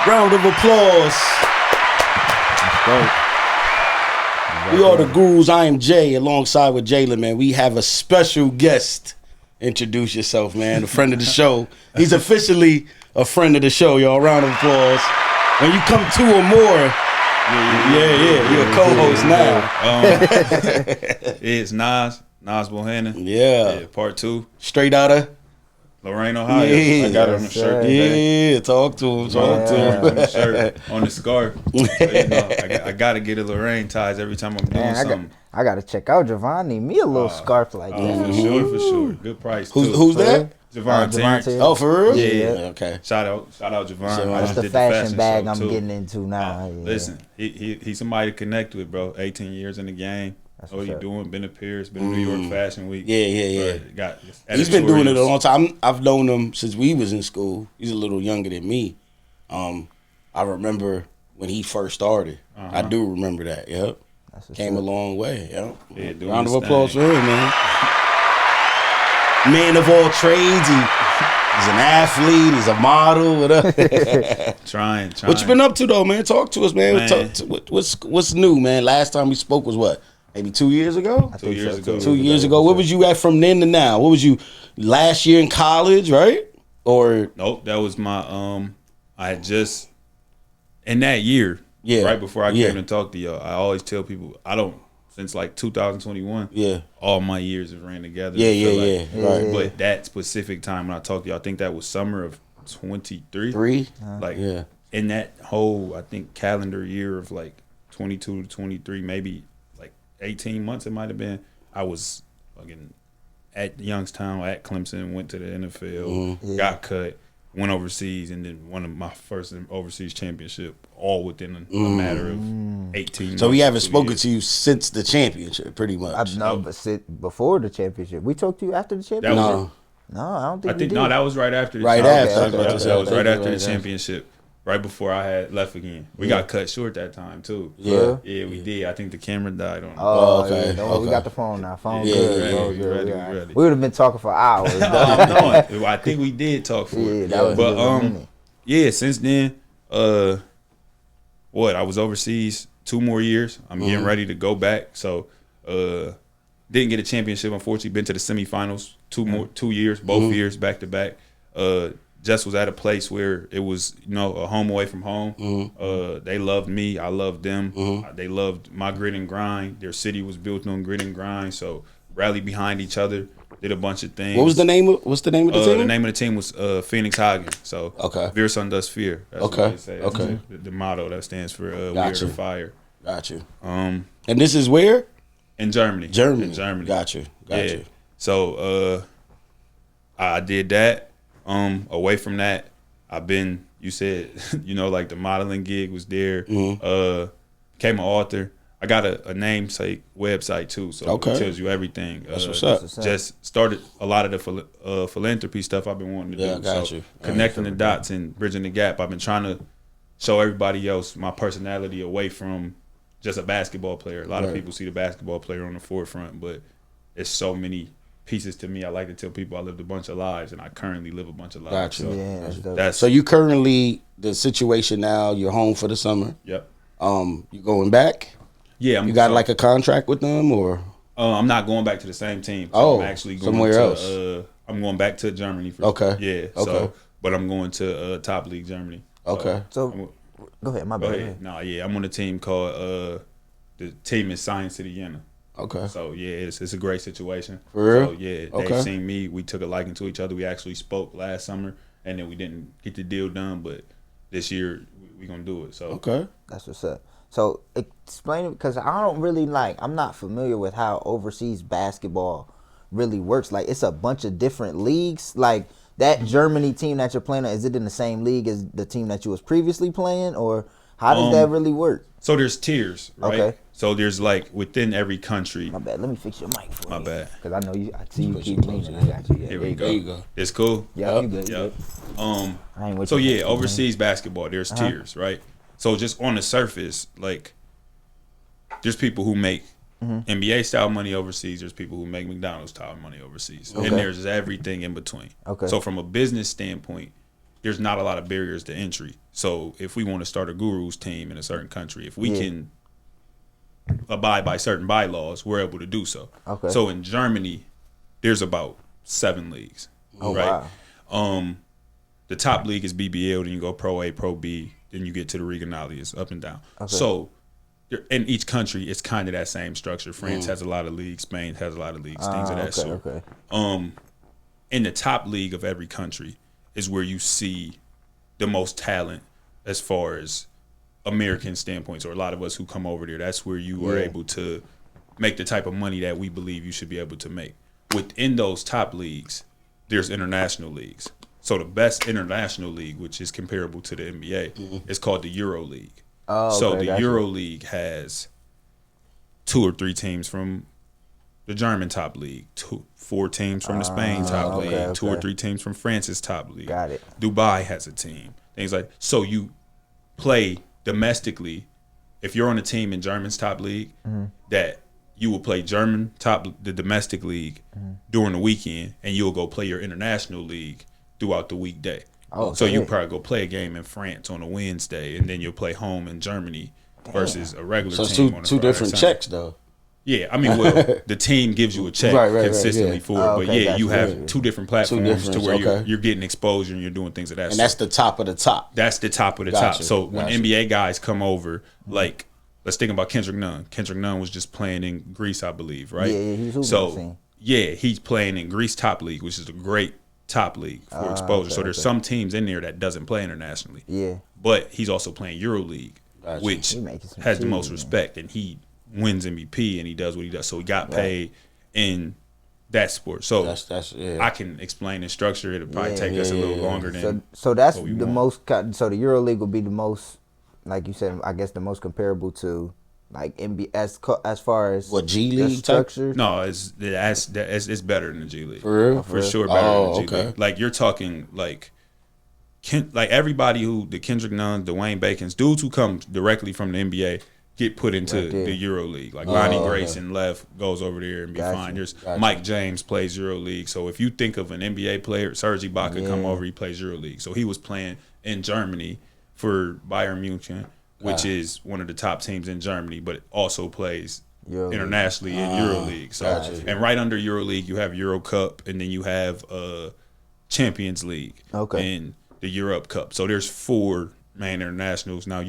Round of applause. We are the Gurus. I am Jay, alongside with Jalen, man. We have a special guest. Introduce yourself, man. A friend of the show. He's officially a friend of the show, y'all. Round of applause. When you come two or more, you're a co-host now. It's Naz Bohannon. Yeah. Part 2. Straight out of Lorain, Ohio. Yeah. I got it on the shirt today. Yeah, talk to him. On the shirt, on the scarf. So, I got to get a Lorain ties every time I'm doing something. I got to check out Javon. Need me a little scarf like that. For sure. Good price, too. Who's that? Javon Terrence. Oh, for real? Yeah. Okay. Shout out Javon. That's the fashion bag I'm getting into now. Listen, he's somebody to connect with, bro. 18 years in the game. That's what he's doing. Been to Paris, been to New York Fashion Week. Yeah. He's been doing it a long time. I've known him since we was in school. He's a little younger than me. I remember when he first started. I do remember that. Yep. Came a long way. Yep. Yeah, round of applause for him, man. Man of all trades. He's an athlete. He's a model. Whatever. Trying. What you been up to though, man? Talk to us, man. What's new, man? Last time we spoke was what? Maybe 2 years ago? 2 years ago. 2 years ago. Where was you at from then to now? What was you last year in college, right? Or nope, that was my I had just in that year, right before I came to talk to y'all, I always tell people since like 2021, all my years have ran together. Right. But that specific time when I talked to y'all, I think that was summer of 23. In that whole, I think, calendar year of like 22 to 23, maybe 18 months it might have been, I was fucking at Youngstown, at Clemson, went to the NFL, got cut, went overseas, and then won my first overseas championship all within a matter of 18 months. So we haven't spoken to you since the championship, pretty much. But before the championship. We talked to you after the championship? No, I don't think we did. No, that was right after the championship. That was right after the championship. Right before I had left again. We got cut short that time, too. Yeah, we did. I think the camera died on it. Okay. We got the phone now. Ready. We would have been talking for hours. I think we did talk for it. But, since then, I was overseas 2 more years. I'm getting ready to go back. So, didn't get a championship, unfortunately. Been to the semifinals 2 years, both years, back to back. Just was at a place where it was, a home away from home. They loved me. I loved them. They loved my grit and grind. Their city was built on grit and grind. So rallied behind each other. Did a bunch of things. What's the name of the team? The name of the team was Phoenix Hagen. So Veer Sun Does Fear. That's what they say. That's the motto that stands for We Are the Fire. Got you. And this is where? In Germany. Germany. Got you. So I did that. Away from that, I've been, you said, like the modeling gig was there. Became an author. I got a namesake website too, so it tells you everything. That's what's up. Just started a lot of the philanthropy stuff I've been wanting to do. Got you. Connecting the dots and bridging the gap. I've been trying to show everybody else my personality away from just a basketball player. A lot of people see the basketball player on the forefront, but it's so many pieces to me. I like to tell people I lived a bunch of lives, and I currently live a bunch of lives. Gotcha. So you currently, the situation now, you're home for the summer. Yep. You going back? Yeah. You got like a contract with them, or? I'm not going back to the same team. So I'm actually going somewhere else. I'm going back to Germany. So, but I'm going to top league Germany. So go ahead. My bad. Go ahead. No, I'm on a team called the team is Science City Vienna. So it's a great situation. For real? So they've seen me. We took a liking to each other. We actually spoke last summer, and then we didn't get the deal done. But this year we're gonna do it. So that's what's up. So explain it, because I don't really I'm not familiar with how overseas basketball really works. Like, it's a bunch of different leagues. Like, that Germany team that you're playing, is it in the same league as the team that you was previously playing, or how does that really work? So there's tiers, right? So there's within every country. My bad. Let me fix your mic for you. My bad. Because I know I see you keep leaning. I got you. Here we go. There you go. It's cool. Yeah, you good. Yep. Overseas basketball, there's tiers, right? So just on the surface, there's people who make NBA style money overseas. There's people who make McDonald's style money overseas, and there's everything in between. So from a business standpoint, there's not a lot of barriers to entry. So if we want to start a Gurus team in a certain country, if we can abide by certain bylaws, we're able to do so. Okay. So in Germany, there's about 7 leagues. Oh, right? Wow. The top league is BBL, then you go Pro A, Pro B, then you get to the Regionali. It's up and down. Okay. So in each country, it's kind of that same structure. France has a lot of leagues. Spain has a lot of leagues, things of that sort. Okay. In the top league of every country is where you see the most talent as far as American standpoints, or a lot of us who come over there. That's where you are able to make the type of money that we believe you should be able to make. Within those top leagues, there's international leagues. So the best international league, which is comparable to the NBA, is called the Euro League. So the Euro League has 2 or 3 teams from the German top league, 4 teams from the Spain top league, 2 or 3 teams from France's top league. Got it. Dubai has a team. Things like so you play domestically. If you're on a team in German's top league, that you will play the domestic league during the weekend, and you'll go play your international league throughout the weekday. So you'll probably go play a game in France on a Wednesday, and then you'll play home in Germany versus a regular team. So on a Friday, two different Sunday. checks though. Yeah, I mean, well, the team gives you a check consistently for it, but you have 2 different platforms to where you're getting exposure and you're doing things of that. And that's the top of the top. That's the top of the top. So when NBA guys come over, like let's think about Kendrick Nunn. Kendrick Nunn was just playing in Greece, I believe, right? Yeah, he's playing in Greece top league, which is a great top league for exposure. So there's some teams in there that doesn't play internationally. Yeah, but he's also playing Euro League, which has the most respect, and he wins MVP and he does what he does. So he got paid in that sport. So that's I can explain the structure. It'll probably take us a little longer than so that's the most. So the Euro League will be the most, like you said, I guess the most comparable to like NBA as far as what G League structure. No, it's better than the G League for real, for sure. Better than the G League. Like you're talking like everybody the Kendrick Nunn, Dwayne Bacon's, dudes who come directly from the NBA get put into the Euro League. Like Lonnie Grayson goes over there and be fine. There's Mike James plays Euro League. So if you think of an NBA player, Serge Ibaka come over, he plays Euro League. So he was playing in Germany for Bayern Munich, which is one of the top teams in Germany, but it also plays internationally in Euro League. So and right under Euro League you have Euro Cup, and then you have Champions League and the Europe Cup. So there's 4 main internationals. Now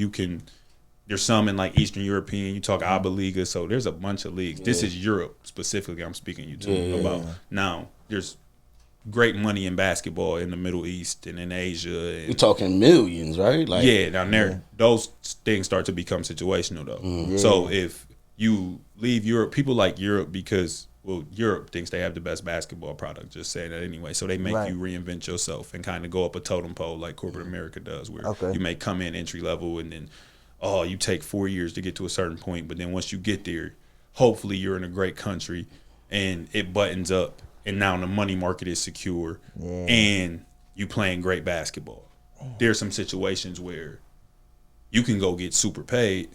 there's some in like Eastern European. You talk ABA Liga, so there's a bunch of leagues. This is Europe specifically. I'm speaking about. Now there's great money in basketball in the Middle East and in Asia. You're talking millions, right? Like down there, those things start to become situational though. So if you leave Europe, people like Europe because Europe thinks they have the best basketball product. Just saying that anyway. So they make you reinvent yourself and kind of go up a totem pole like corporate America does, where you may come in entry level and then you take 4 years to get to a certain point, but then once you get there, hopefully you're in a great country and it buttons up, and now the money market is secure and you playing great basketball. There's some situations where you can go get super paid,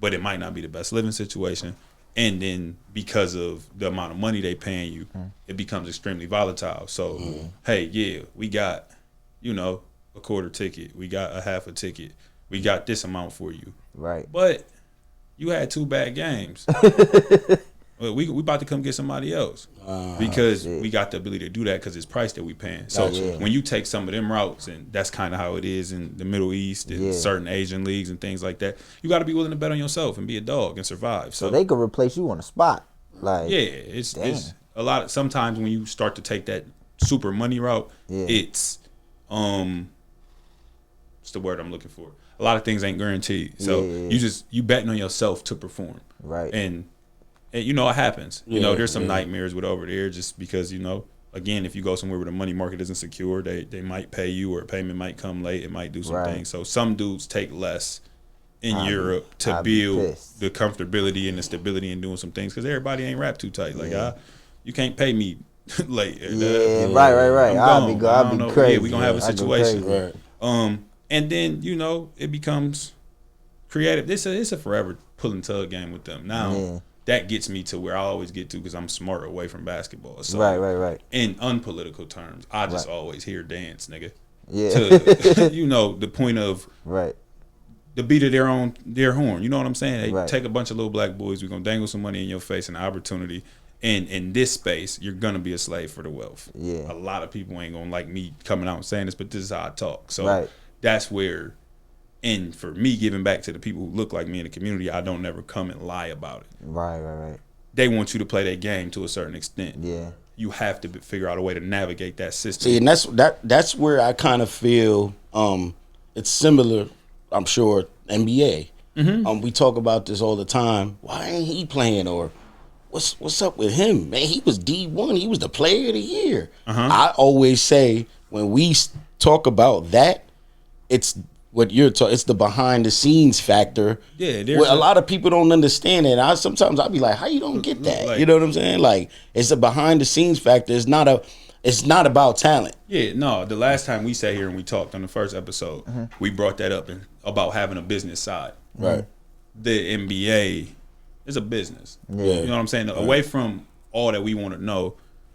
but it might not be the best living situation. And then because of the amount of money they paying you, it becomes extremely volatile. So, hey, we got, a quarter ticket. We got a half a ticket. We got this amount for you. Right. But you had 2 bad games. Well, we about to come get somebody else because we got the ability to do that because it's price that we paying. So when you take some of them routes, and that's kind of how it is in the Middle East and certain Asian leagues and things like that, you got to be willing to bet on yourself and be a dog and survive. So they could replace you on the spot. Like it's a lot. Sometimes when you start to take that super money route, it's what's the word I'm looking for? A lot of things ain't guaranteed. So you betting on yourself to perform. Right. And it happens. There's some nightmares with over there just because, again, if you go somewhere where the money market isn't secure, they might pay you or a payment might come late. It might do some things. So some dudes take less in Europe to build the comfortability and the stability in doing some things because everybody ain't wrapped too tight. Like, you can't pay me late. Right. I'll be crazy. Yeah, we going to have a situation. Right. And then, it becomes creative. It's a forever pull and tug game with them. Now, that gets me to where I always get to because I'm smart away from basketball. So, right. In unpolitical terms, I just always hear dance, nigga. to, you know, the point of right. the beat of their horn. You know what I'm saying? They Right. take a bunch of little black boys. We're gonna dangle some money in your face and opportunity. And in this space, you're gonna be a slave for the wealth. Yeah. A lot of people ain't gonna like me coming out and saying this, but this is how I talk. So Right. that's where, and for me giving back to the people who look like me in the community, I don't never come and lie about it. Right. They want you to play that game to a certain extent. Yeah. You have to figure out a way to navigate that system. See, and that's where I kind of feel it's similar. I'm sure NBA. Mm-hmm. We talk about this all the time. Why ain't he playing? Or what's up with him? Man, he was D1. He was the player of the year. I always say when we talk about that, it's what you're talking. It's the behind the scenes factor. Yeah, a lot of people don't understand it. And sometimes I'll be like, how you don't get that? Like, you know what I'm saying? Like, it's a behind the scenes factor. It's not about talent. Yeah, no. The last time we sat here and we talked on the first episode, we brought that up about having a business side. Right. The NBA is a business. Yeah. You know what I'm saying? Right. Away from all that we want to know,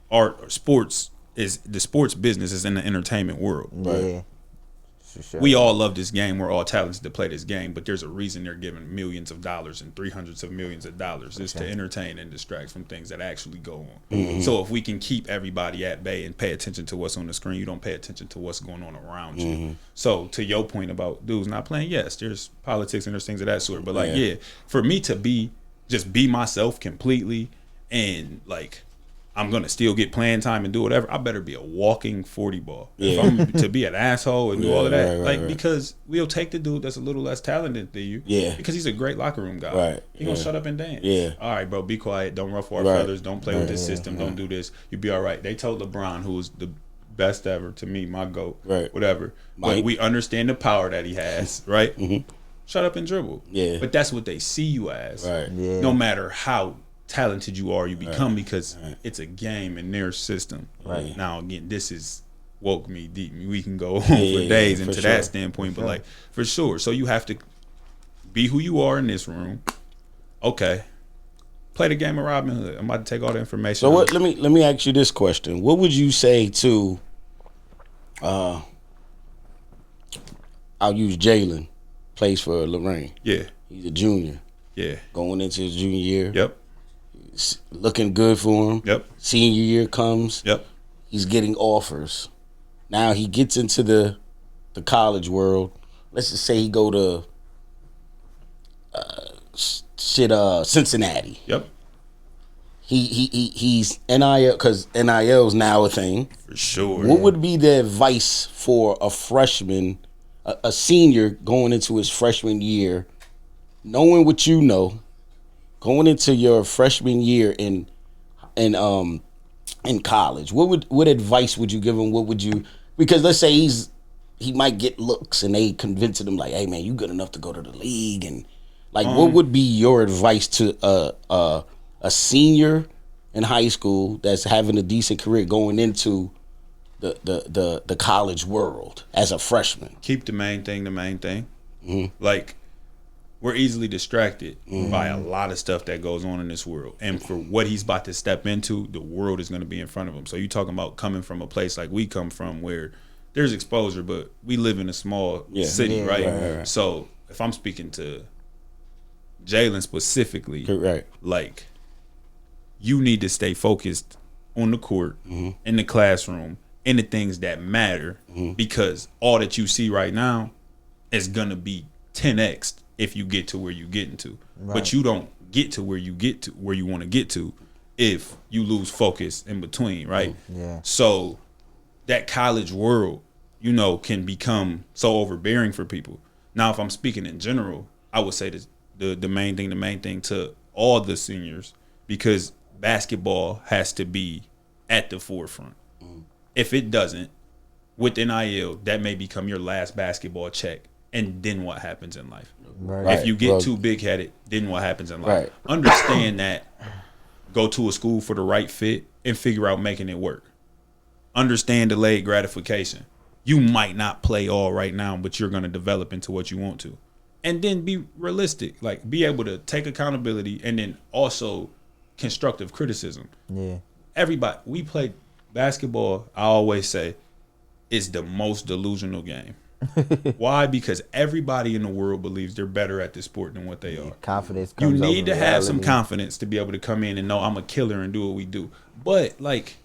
art or sports is the sports business is in the entertainment world. Right. Yeah. Sure. We all love this game. We're all talented to play this game, but there's a reason they're giving millions of dollars and $300 of millions. It's to entertain and distract from things that actually go on. Mm-hmm. So if we can keep everybody at bay and pay attention to what's on the screen, you don't pay attention to what's going on around you. Mm-hmm. So to your point about dudes not playing, yes, there's politics and there's things of that sort. But for me to be myself completely and like I'm gonna still get playing time and do whatever, I better be a walking 40 ball. Yeah. If I'm to be an asshole and do all of that, right. Because we'll take the dude that's a little less talented than you, because he's a great locker room guy. Right. He gonna shut up and dance. Yeah. All right, bro, be quiet. Don't ruffle our feathers. Don't play with this system. Don't do this. You'll be all right. They told LeBron, who was the best ever to me, my GOAT, whatever. But we understand the power that he has, right? Mm-hmm. Shut up and dribble. Yeah. But that's what they see you as. Right. Yeah. No matter how talented you are, you become because it's a game in their system. Right. Now again, this is woke me deep. We can go on for days into that standpoint, but like for sure. So you have to be who you are in this room. Okay. Play the game of Robin Hood. I'm about to take all the information. So let me ask you this question. What would you say to I'll use Jalen, plays for Lorain. Yeah. He's a junior. Yeah. Going into his junior year. Yep. Looking good for him. Yep. Senior year comes. Yep. He's getting offers. Now he gets into the college world. Let's just say he go to Cincinnati. Yep. He's NIL because NIL is now a thing. For sure. What would be the advice for a freshman, a senior going into his freshman year, knowing what you know? Going into your freshman year in college, what advice would you give him? What would you? Because let's say he might get looks and they convince him like, hey man, you good enough to go to the league, and like what would be your advice to a senior in high school that's having a decent career going into the college world as a freshman? Keep the main thing. Mm-hmm. Like, we're easily distracted by a lot of stuff that goes on in this world. And for what he's about to step into, the world is going to be in front of him. So you're talking about coming from a place like we come from where there's exposure, but we live in a small city, right? So if I'm speaking to Jalen specifically, like, you need to stay focused on the court, in the classroom, in the things that matter, because all that you see right now is going to be 10x if you get to where you getting to. But you don't get to where you want to get to if you lose focus in between, right? Yeah. So that college world, you know, can become so overbearing for people. Now, if I'm speaking in general, I would say the main thing to all the seniors, because basketball has to be at the forefront. If it doesn't, with NIL, that may become your last basketball check. And then what happens in life? Right. If you get too big-headed, then what happens in life? Right. Understand that. Go to a school for the right fit and figure out making it work. Understand delayed gratification. You might not play all right now, but you're going to develop into what you want to. And then be realistic. Like, be able to take accountability and then also constructive criticism. Yeah. Everybody, we play basketball, I always say, is the most delusional game. Why? Because everybody in the world believes they're better at this sport than what they are. Confidence You comes need over to have some reality. confidence to be able to come in and know I'm a killer and do what we do. But like,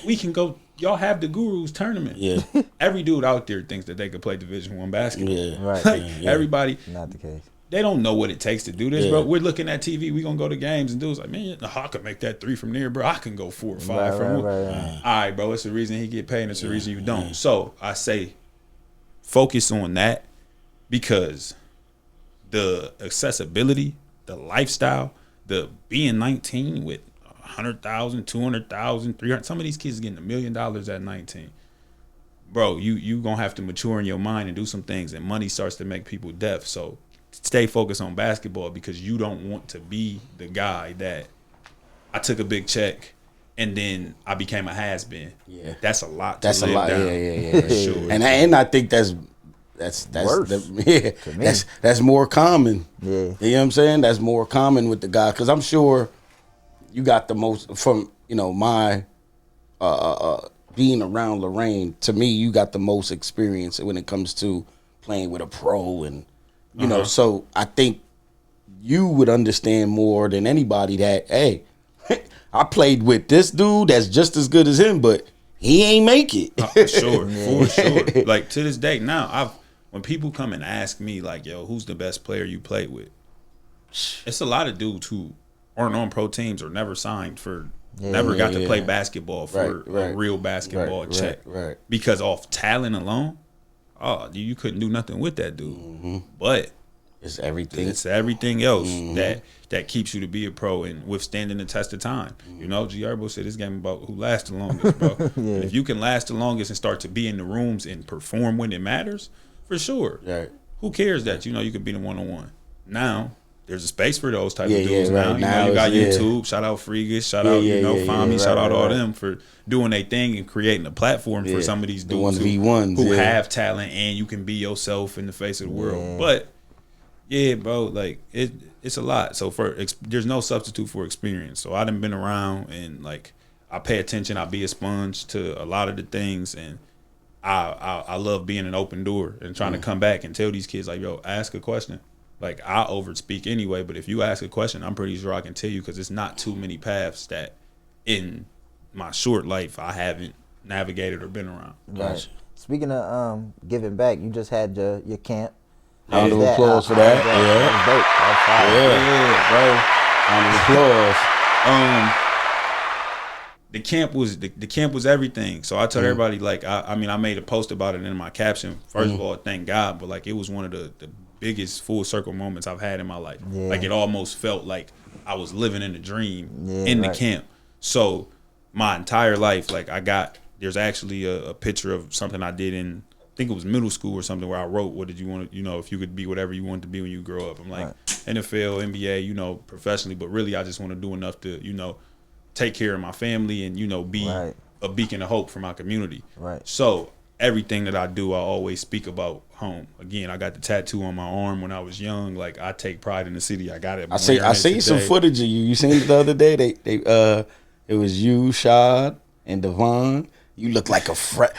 we can go. Y'all have the Gurus tournament. Yeah. Every dude out there thinks that they could play Division I basketball. Yeah. Right. Like, Yeah. everybody. Not the case. They don't know what it takes to do this, Yeah. bro. We're looking at TV. We gonna go to games and dudes like, man, I can make that 3 from there, bro. I can go 4 or 5 from one. Right. All right, bro. It's the reason he get paid, and it's the reason you don't. So I say, focus on that, because the accessibility, the lifestyle, the being 19 with 100,000, 200,000, 300. Some of these kids are getting $1 million at 19. Bro, you gonna have to mature in your mind and do some things, and money starts to make people deaf. So stay focused on basketball, because you don't want to be the guy that I took a big check and then I became a has-been. Yeah. That's a lot. That's a live lot. down. Yeah. For sure. And I think that's Worse, that's more common. Yeah. You know what I'm saying? That's more common with the guy, because I'm sure you got the most from my being around Lorain. To me, you got the most experience when it comes to playing with a pro, and you know. So I think you would understand more than anybody that, hey, I played with this dude that's just as good as him, but he ain't make it. For sure. Like, to this day now, when people come and ask me like, yo, who's the best player you played with? It's a lot of dudes who aren't on pro teams or never signed for, never got to play basketball for a real basketball check. Right. Because off talent alone, you couldn't do nothing with that dude. Mm-hmm. But It's everything. it's everything else that keeps you to be a pro and withstanding the test of time. You know, G. Herbo said this game about who lasts the longest, bro. And if you can last the longest and start to be in the rooms and perform when it matters, for sure. Right. Who cares that you can be the one-on-one? Now there's a space for those type of Yeah, dudes right. now. Now You got it's- YouTube. Shout out Freegas. Shout out Fami. Shout out all them for doing their thing and creating a platform for some of these dudes The 1v1s, who have talent, and you can be yourself in the face of the world. But yeah, bro, like it's a lot. So there's no substitute for experience. So I done been around, and like I pay attention. I be a sponge to a lot of the things, and I love being an open door and trying to come back and tell these kids like, yo, ask a question. Like, I overspeak anyway, but if you ask a question, I'm pretty sure I can tell you, because it's not too many paths that in my short life I haven't navigated or been around. Right. Speaking of giving back, you just had your camp. Round of applause for that. Round of applause. The camp was everything. So I tell everybody, like, I mean, I made a post about it in my caption. First of all, thank God, but like, it was one of the biggest full circle moments I've had in my life. Yeah. Like, it almost felt like I was living in a dream in the camp. So my entire life, like, there's actually a picture of something I did in, I think it was middle school or something, where I wrote, what did you want to, if you could be whatever you wanted to be when you grow up. I'm like, NFL, NBA, professionally, but really I just want to do enough to, take care of my family and, be a beacon of hope for my community. Right. So everything that I do, I always speak about home. Again, I got the tattoo on my arm when I was young. Like, I take pride in the city. I got it. I seen some footage of you. You seen it the other day? It was you, Shad, and Devon. You look like a fresh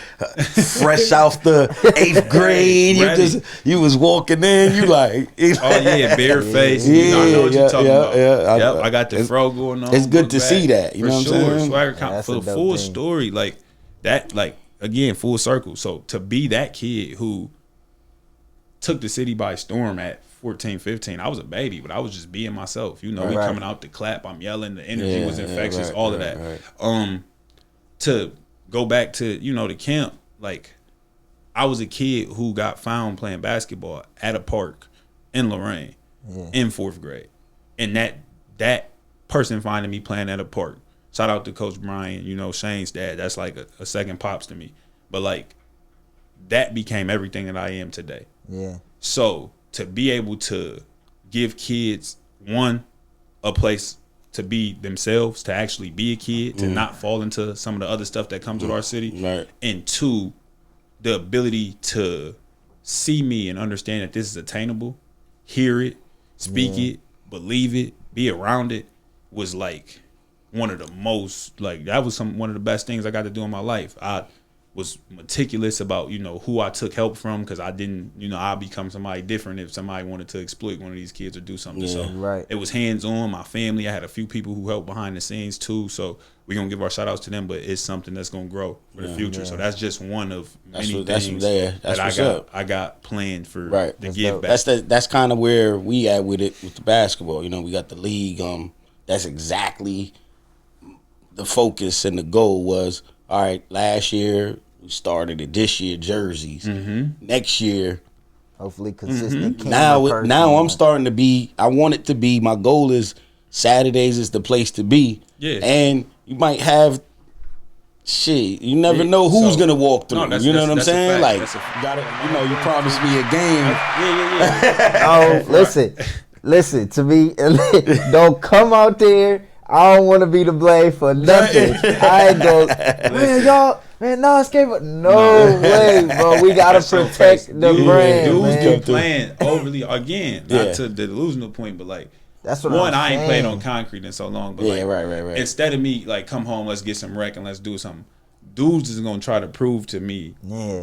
off the 8th grade. You was walking in. You like, oh yeah, bare face. I know what you're talking about. I got the fro going on. It's good to see that. You know what I'm saying? Swagger count for the full story, like that. Like, again, full circle. So to be that kid who took the city by storm at 14, 15, I was a baby, but I was just being myself. We coming out the clap. I'm yelling. The energy was infectious. All of that. To go back to, the camp, like, I was a kid who got found playing basketball at a park in Lorain in 4th grade. And that person finding me playing at a park, shout out to Coach Brian, Shane's dad, that's like a second pops to me. But like, that became everything that I am today. Yeah. So to be able to give kids, one, a place to be themselves, to actually be a kid, to not fall into some of the other stuff that comes with our city. Right. And two, the ability to see me and understand that this is attainable, hear it, speak it, believe it, be around it, was like one of the most, like, that was one of the best things I got to do in my life. was meticulous about, you know, who I took help from, because I didn't, you know, I'll become somebody different if somebody wanted to exploit one of these kids or do something. Yeah, so it was hands-on. My family, I had a few people who helped behind the scenes too, so we're going to give our shout-outs to them, but it's something that's going to grow for the future. So that's just one of many things that I got planned for to give back. That's kind of where we at with it, with the basketball. You know, we got the league. That's exactly the focus and the goal was, all right, last year we started it, this year jerseys. Next year, hopefully consistent. Now I'm starting to be, I want it to be, my goal is Saturdays is the place to be. Yeah. And you might have shit. You never know who's gonna walk through. You know what I'm saying? Like, you gotta, you know, you promised me a game. Oh, listen to me. Don't come out there. I don't want to be the blame for nothing. I ain't go, man, no escape. No way, bro. We gotta protect the brand. Dudes keep playing overly again. Not to the delusional point, but like, that's what I ain't played on concrete in so long. But right. Instead of me like, come home, let's get some rec and let's do something. Dudes is gonna try to prove to me,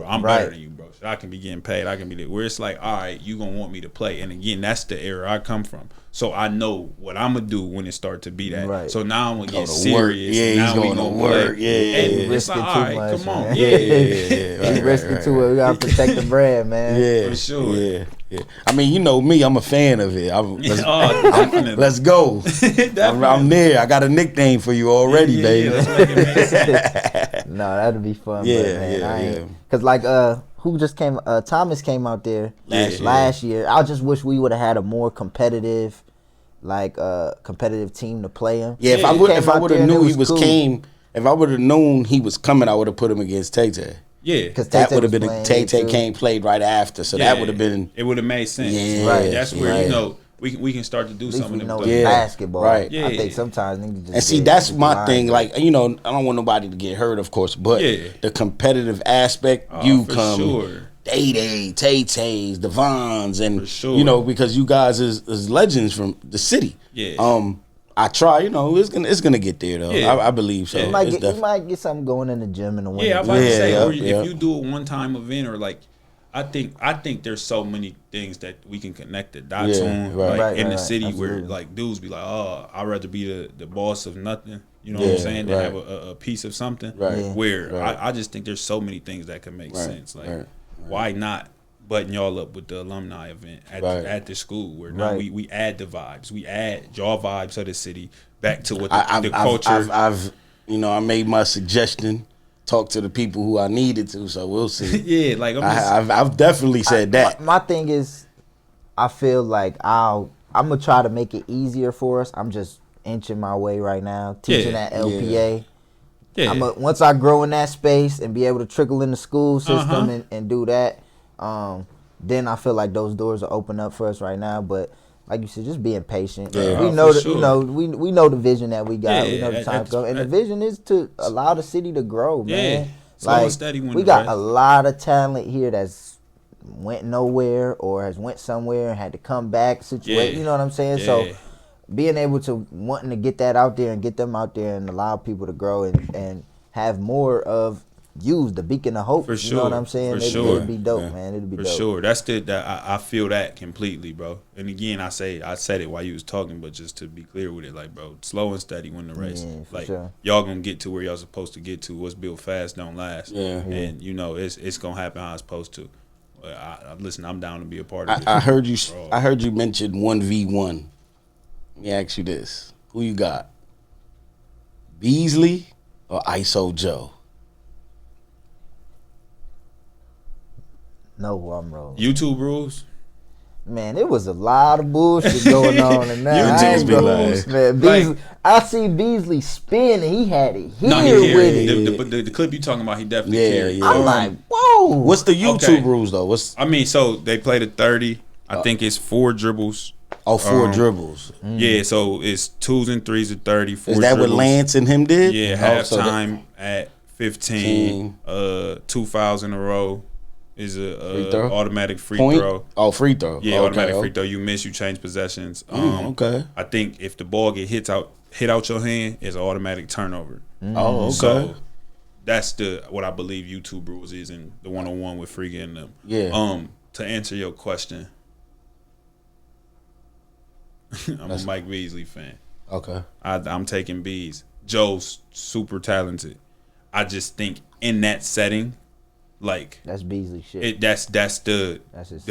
I'm better than you, bro. So I can be getting paid. I can be there. Where it's like, all right, you gonna want me to play. And again, that's the era I come from. So I know what I'm gonna do when it start to be that. Right. So now I'm gonna get serious. Yeah, now he's going to work. And it's like, all right, come on. We risking too much. We gotta protect the brand, man. Yeah, for sure. Yeah. I mean, you know me, I'm a fan of it. Definitely. Let's go. I'm there. I got a nickname for you already, baby. Let's make it make sense. No, that'd be fun. Cause like who just came? Thomas came out there last year. I just wish we would have had a more competitive team to play him. Yeah, if I would have knew he was cool. If I would have known he was coming, I would have put him against Tay-Tay. Yeah, because that would have been Tay-Tay came played right after, so that would have been. It would have made sense. Yeah, right. That's where you know we can start to do something. We know basketball, right? Yeah. I think sometimes niggas just and see that's my thing. Like, you know, I don't want nobody to get hurt, of course, but the competitive aspect, you come. Sure. Day, Tay-Tays, Devons, and you know, because you guys is legends from the city. Yeah. I try, you know, it's gonna get there though. Yeah. I believe so. You might get something going in the gym in the winter. Yeah, I'm about to say, if you do a one-time event or like, I think there's so many things that we can connect the dots on, in the city where like dudes be like, oh, I'd rather be the boss of nothing. You know what I'm saying? To have a piece of something. Right. Where I just think there's so many things that can make sense. Like, why not button y'all up with the alumni event at the school where now we add the vibes, we add y'all vibes of the city back to what the culture. I made my suggestion. Talk to the people who I needed to, so we'll see. Yeah, like I've definitely said that. My thing is, I feel like I'm gonna try to make it easier for us. I'm just inching my way right now, teaching at LPA. Yeah. Once I grow in that space and be able to trickle in the school system and do that, then I feel like those doors are open up for us right now. But like you said, just being patient. Yeah, we know that we know the vision that we got. We know the time go, and the vision is to allow the city to grow, man. Slow and steady. We got a lot of talent here that's went nowhere or has went somewhere and had to come back. You know what I'm saying? Yeah. So being able to wanting to get that out there and get them out there and allow people to grow and have more of use the beacon of hope. For sure. You know what I'm saying? It'd be dope, man. It'd be dope. For sure. That's I feel that completely, bro. And again, I said it while you was talking, but just to be clear with it, like, bro, slow and steady win the race. Yeah, like, y'all gonna get to where y'all supposed to get to. What's built fast don't last. Yeah. And you know, it's gonna happen how it's supposed to. Listen, I'm down to be a part of it. I heard you mention 1v1. Let me ask you this: who you got, Beasley or ISO Joe? No, I'm wrong. YouTube rules. Man, it was a lot of bullshit going on in that. Man, Beasley, I see Beasley spin and he had it here with it. The clip you talking about, he definitely carried. I'm like, whoa. What's the YouTube rules though? So they played a 30. I think it's 4 dribbles. Oh, 4 dribbles. Yeah, so it's 2s and 3s at 30. Is that what Lance and him did? Yeah, halftime at 15. 2 fouls in a row. Is a automatic free throw. Oh, free throw. Yeah, automatic free throw. You miss, you change possessions. Okay. I think if the ball get hit out your hand, it's an automatic turnover. Oh, okay. So that's what I believe YouTube rules is, and the 101 with Frigga and them. Yeah. To answer your question, I'm a Mike Beasley fan. Okay. I'm taking Bees. Joe's super talented. I just think in that setting, like that's Beasley shit. That's the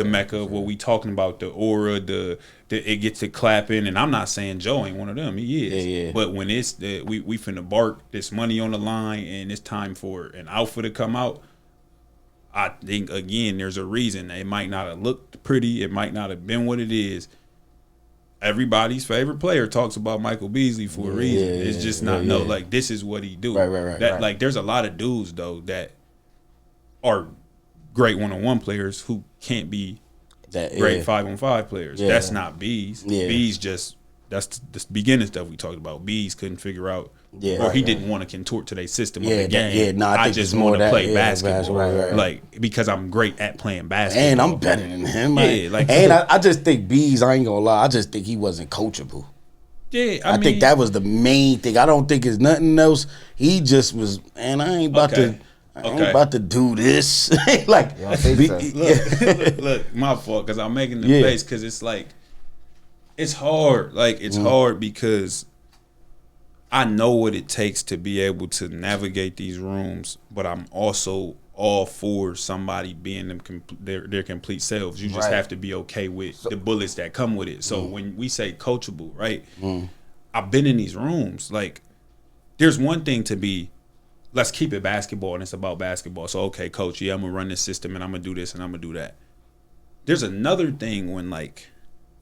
mecca of what we talking about. The aura, it gets to clapping, and I'm not saying Joe ain't one of them. He is. Yeah. But when it's we finna bark, this money on the line, and it's time for an alpha to come out, I think again there's a reason. It might not have looked pretty. It might not have been what it is. Everybody's favorite player talks about Michael Beasley for a reason. It's just not like this is what he do. Right. Like there's a lot of dudes though that are great 1-on-1 players who can't be great 5-on-5 players. Yeah. That's not Bees. Yeah. Bees that's the beginning stuff we talked about. Bees couldn't figure out, or he didn't want to contort to their system of the game. I just want to play basketball, like because I'm great at playing basketball, and I'm better than him. I just think Bees. I ain't gonna lie. I just think he wasn't coachable. Yeah, I think that was the main thing. I don't think it's nothing else. He just was, man. I ain't about to. I ain't about to do this. Like, look, my fault because I'm making the face because it's like, it's hard. Like, it's hard because I know what it takes to be able to navigate these rooms, but I'm also all for somebody being their complete selves. You just have to be okay with the bullets that come with it. So when we say coachable, right? I've been in these rooms. Like, there's one thing to be, let's keep it basketball and it's about basketball. So, okay, coach, I'm going to run this system and I'm going to do this and I'm going to do that. There's another thing when, like,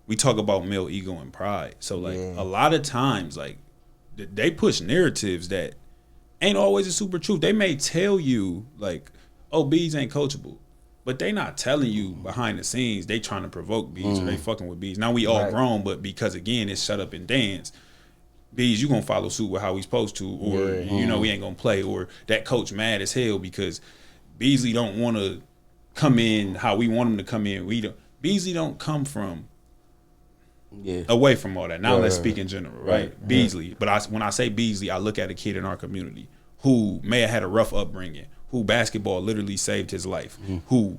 we talk about male ego and pride. So, like, a lot of times, like, they push narratives that ain't always a super truth. They may tell you, like, oh, Bees ain't coachable. But they not telling you behind the scenes they trying to provoke Bees or they fucking with Bees. Now, we all grown, but because, again, it's shut up and dance, Bees, you gonna follow suit with how we supposed to, or you know we ain't gonna play, or that coach mad as hell because Beasley don't want to come in how we want him to come in. Beasley don't come from away from all that. Now let's speak in general, right? Beasley, but when I say Beasley, I look at a kid in our community who may have had a rough upbringing, who basketball literally saved his life, who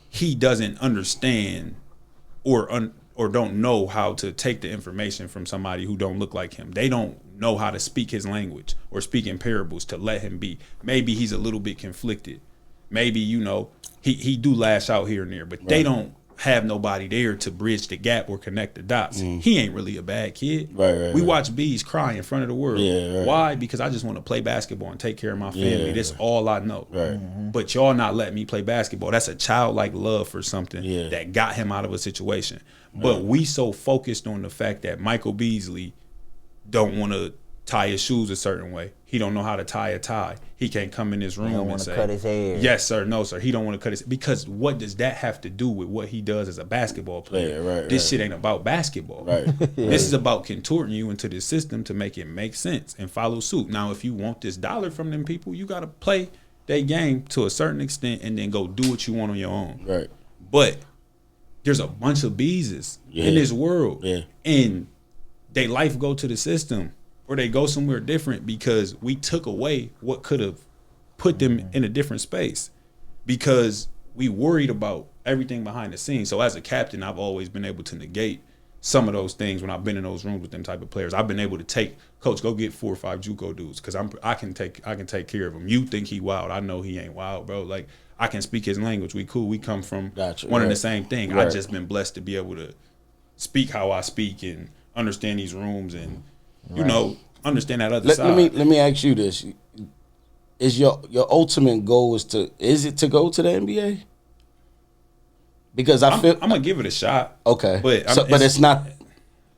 he doesn't understand or don't know how to take the information from somebody who don't look like him. They don't know how to speak his language or speak in parables to let him be. Maybe he's a little bit conflicted. Maybe, he do lash out here and there, but they don't have nobody there to bridge the gap or connect the dots. He ain't really a bad kid. We watch Bees cry in front of the world. Why? Because I just want to play basketball and take care of my family. That's all I know. But y'all not letting me play basketball. That's a childlike love for something that got him out of a situation. But we so focused on the fact that Michael Beasley don't want to tie his shoes a certain way. He don't know how to tie a tie. He can't come in this room and say, cut his hair. Yes, sir. No, sir. He don't want to cut his, because what does that have to do with what he does as a basketball player? This shit ain't about basketball. This is about contorting you into the system to make it make sense and follow suit. Now, if you want this dollar from them people, you got to play their game to a certain extent and then go do what you want on your own. But there's a bunch of Beeses in this world, and they life go to the system or they go somewhere different because we took away what could have put them in a different space because we worried about everything behind the scenes. So as a captain, I've always been able to negate some of those things when I've been in those rooms with them type of players. I've been able to take, coach, go get 4 or 5 JUCO dudes because I can take care of them. You think he wild? I know he ain't wild, bro. Like, I can speak his language. We cool. We come from one and the same thing. I just been blessed to be able to speak how I speak and understand these rooms and understand that other side. Let me ask you this: is your ultimate goal is it to go to the NBA? Because I'm gonna give it a shot. Okay, but it's not.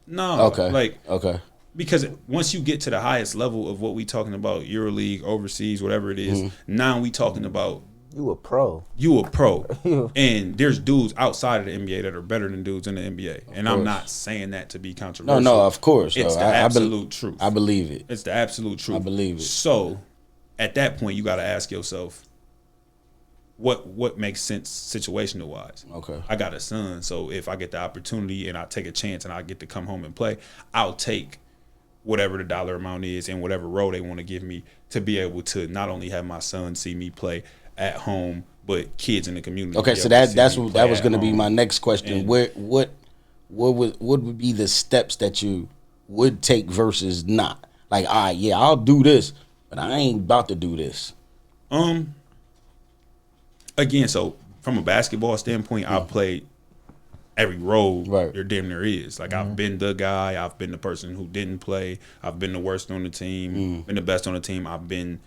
No. Okay. Because once you get to the highest level of what we talking about, EuroLeague, overseas, whatever it is, now we talking about. You a pro. And there's dudes outside of the NBA that are better than dudes in the NBA. And I'm not saying that to be controversial. No, of course. It's the absolute truth. I believe it. It's the absolute truth. I believe it. So at that point, you got to ask yourself, what makes sense situational wise? Okay. I got a son, so if I get the opportunity and I take a chance and I get to come home and play, I'll take whatever the dollar amount is and whatever role they want to give me to be able to not only have my son see me play at home, but kids in the community. Okay, so that was going to be my next question. What would be the steps that you would take versus not? Like, all right, yeah, I'll do this, but I ain't about to do this. Again, so from a basketball standpoint, I've played every role there damn near is. Like, I've been the guy, I've been the person who didn't play, I've been the worst on the team, been the best on the team, I've been,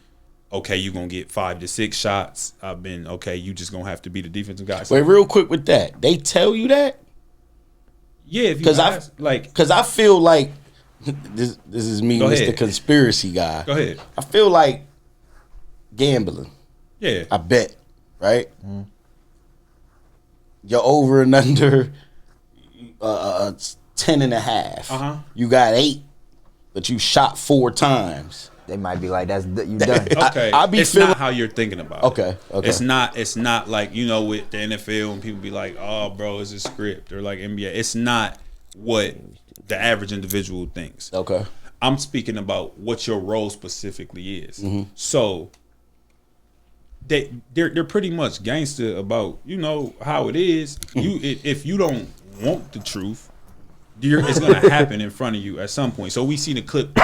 okay, you're going to get 5 to 6 shots, I've been, okay, you just going to have to be the defensive guy. So, wait, real quick with that, they tell you that? Yeah, if you ask, because I feel like, this is me, Mr. Conspiracy guy. Go ahead. I feel like gambling. Yeah. I bet, right? You're over and under 10 and a half. You got 8, but you shot 4 times. They might be like, you done. Okay, it's not how you're thinking about it. Okay. It's not like, you know, with the NFL and people be like, oh, bro, it's a script, or like NBA. It's not what the average individual thinks. Okay. I'm speaking about what your role specifically is. So they're pretty much gangster about, you know, how it is. If you don't want the truth, it's going to happen in front of you at some point. So we seen a clip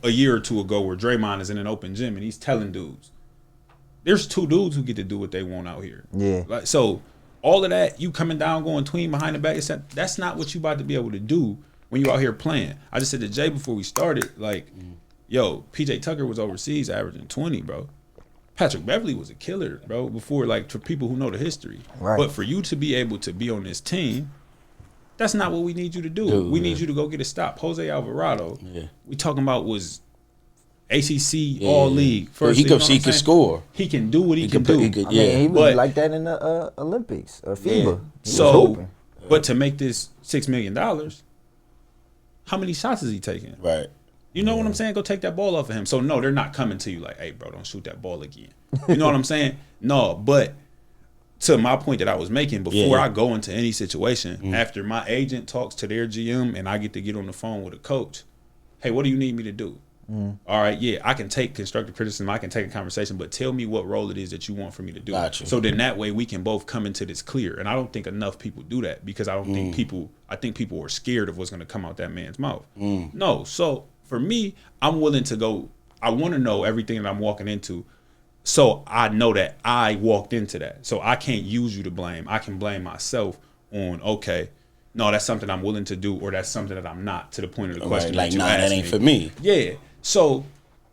a year or 2 ago where Draymond is in an open gym and he's telling dudes, there's 2 dudes who get to do what they want out here. Yeah. Like, so all of that, you coming down, going tween behind the back, that's not what you about to be able to do when you out here playing. I just said to Jay before we started, like, yo, PJ Tucker was overseas averaging 20, bro. Patrick Beverly was a killer, bro, before, like, for people who know the history. Right. But for you to be able to be on this team, that's not what we need you to do. We need you to go get a stop. Jose Alvarado, we talking about was ACC All-League. First, he can score. He can do what he can do. He was like that in the Olympics or FIBA. So, but to make this $6 million, how many shots is he taking? Right. You know what I'm saying? Go take that ball off of him. So, no, they're not coming to you like, hey, bro, don't shoot that ball again. You know what I'm saying? No, but to my point that I was making, before I go into any situation, after my agent talks to their GM and I get to get on the phone with a coach, hey, what do you need me to do? All right, I can take constructive criticism, I can take a conversation, but tell me what role it is that you want for me to do. Gotcha. So then that way we can both come into this clear. And I don't think enough people do that, because I think people are scared of what's going to come out that man's mouth. No, so for me, I'm willing to go, I want to know everything that I'm walking into, so I know that I walked into that. So I can't use you to blame. I can blame myself on, okay, no, that's something I'm willing to do, or that's something that I'm not, to the point of the question. Like, nah, that ain't for me. Yeah. So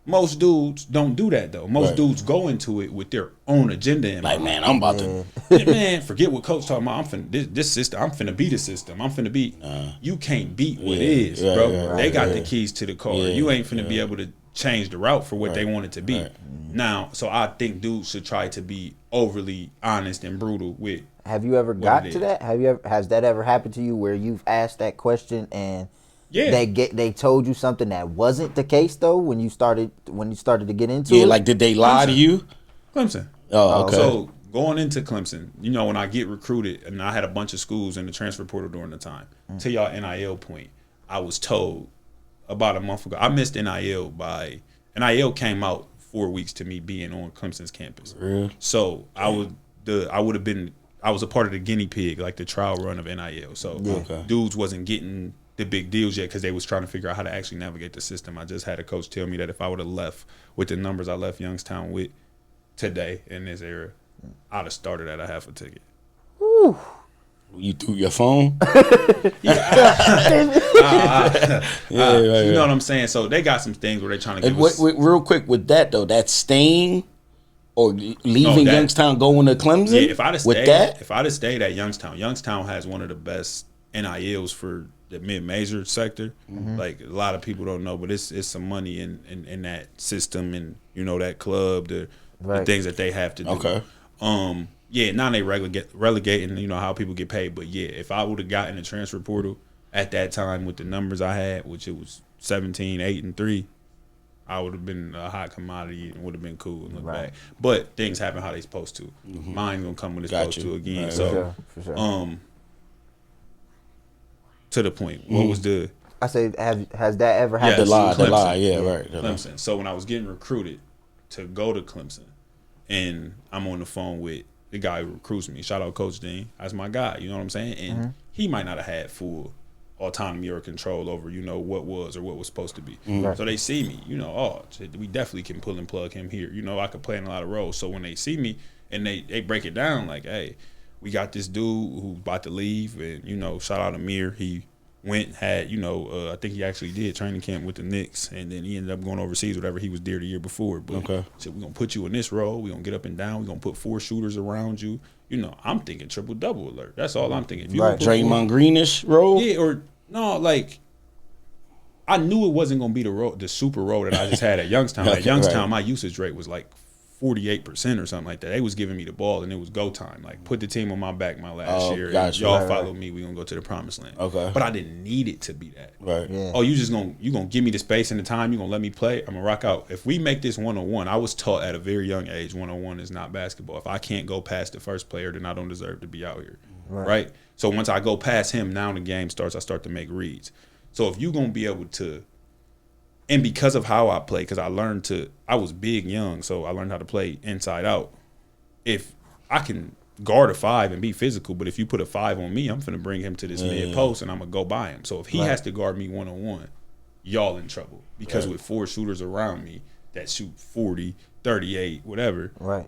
most dudes don't do that, though. Most dudes go into it with their own agenda in mind. Man, I'm about to. Man, forget what coach talking about. This system. I'm finna be the system. I'm finna be. You can't beat what is, bro. They got the keys to the car. You ain't finna be able to change the route for what they want it to be. Now, so I think dudes should try to be overly honest and brutal with. Have you ever got to that? Has that ever happened to you where you've asked that question and they told you something that wasn't the case, though, when you started to get into it? Like, did they lie to you? Clemson. Oh, okay. So going into Clemson, you know, when I get recruited, and I had a bunch of schools in the transfer portal during the time. To y'all NIL point, I was told about a month ago, I missed NIL NIL came out 4 weeks to me being on Clemson's campus. Really? So I was a part of the guinea pig, like the trial run of NIL. So dudes wasn't getting the big deals yet, because they was trying to figure out how to actually navigate the system. I just had a coach tell me that if I would have left with the numbers I left Youngstown with today in this era, I'd have started at a half a ticket. Woo. You threw your phone? You know what I'm saying? So they got some things where they're trying to give us. Real quick with that, though, that staying or leaving Youngstown, going to Clemson? Yeah, if I'd have stayed at Youngstown has one of the best NILs for the mid-major sector. Like, a lot of people don't know, but it's some money in that system, and, you know, that club, the things that they have to do. Okay. Now they relegating, you know, how people get paid. But if I would have gotten the transfer portal at that time with the numbers I had, which it was 17, 8, and 3, I would have been a hot commodity and would have been cool and look back. But things happen how they supposed to. Mine gonna come when it's supposed to again. For sure. To the point, what was the I say, has that ever happened? The lie, yeah, right. Clemson. So when I was getting recruited to go to Clemson, and I'm on the phone with the guy who recruits me, shout out Coach Dean, that's my guy, you know what I'm saying? And he might not have had full autonomy or control over, what was or what was supposed to be. Right. So they see me, we definitely can pull and plug him here. I could play in a lot of roles. So when they see me and they break it down like, hey, we got this dude who's about to leave, and, shout out Amir, he went, had, I think he actually did training camp with the Knicks, and then he ended up going overseas, whatever. He was there the year before. But said, we're going to put you in this role. We're going to get up and down. We're going to put 4 shooters around you. I'm thinking triple-double alert. That's all I'm thinking. Draymond Greenish role? Yeah, or no, like, I knew it wasn't going to be the super role that I just had at Youngstown. At Youngstown, my usage rate was like 48% or something like that. They was giving me the ball, and it was go time. Like, put the team on my back my last year. Gotcha. Y'all follow me. We gonna go to the promised land. Okay. But I didn't need it to be that. Right. Yeah. Oh, you gonna give me the space and the time. You gonna let me play. I'm gonna rock out. If we make this 1-on-1, I was taught at a very young age 1-on-1 is not basketball. If I can't go past the first player, then I don't deserve to be out here. Right. So once I go past him, now the game starts. I start to make reads. So if you gonna be able to. And because of how I play, because I was big young, so I learned how to play inside out. If I can guard a 5 and be physical, but if you put a 5 on me, I'm finna bring him to this mid post and I'm gonna go by him. So if he has to guard me 1-on-1, y'all in trouble. Because with 4 shooters around me that shoot 40, 38, whatever,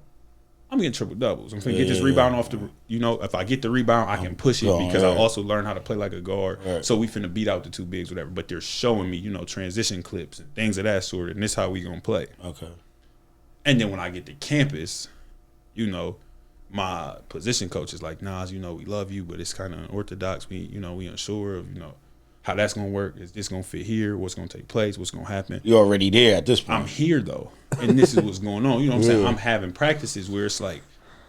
I'm getting triple doubles. I'm finna get this rebound off the, if I get the rebound, I can push it because I also learned how to play like a guard. Right. So we finna beat out the 2 bigs, whatever. But they're showing me, transition clips and things of that sort, and this is how we gonna play. Okay. And then when I get to campus, my position coach is like, Naz, we love you, but it's kind of unorthodox. We unsure of, how that's gonna work. Is this gonna fit here? What's gonna take place? What's gonna happen? You're already there at this point. I'm here though, and this is what's going on. You know what I'm saying? I'm having practices where it's like,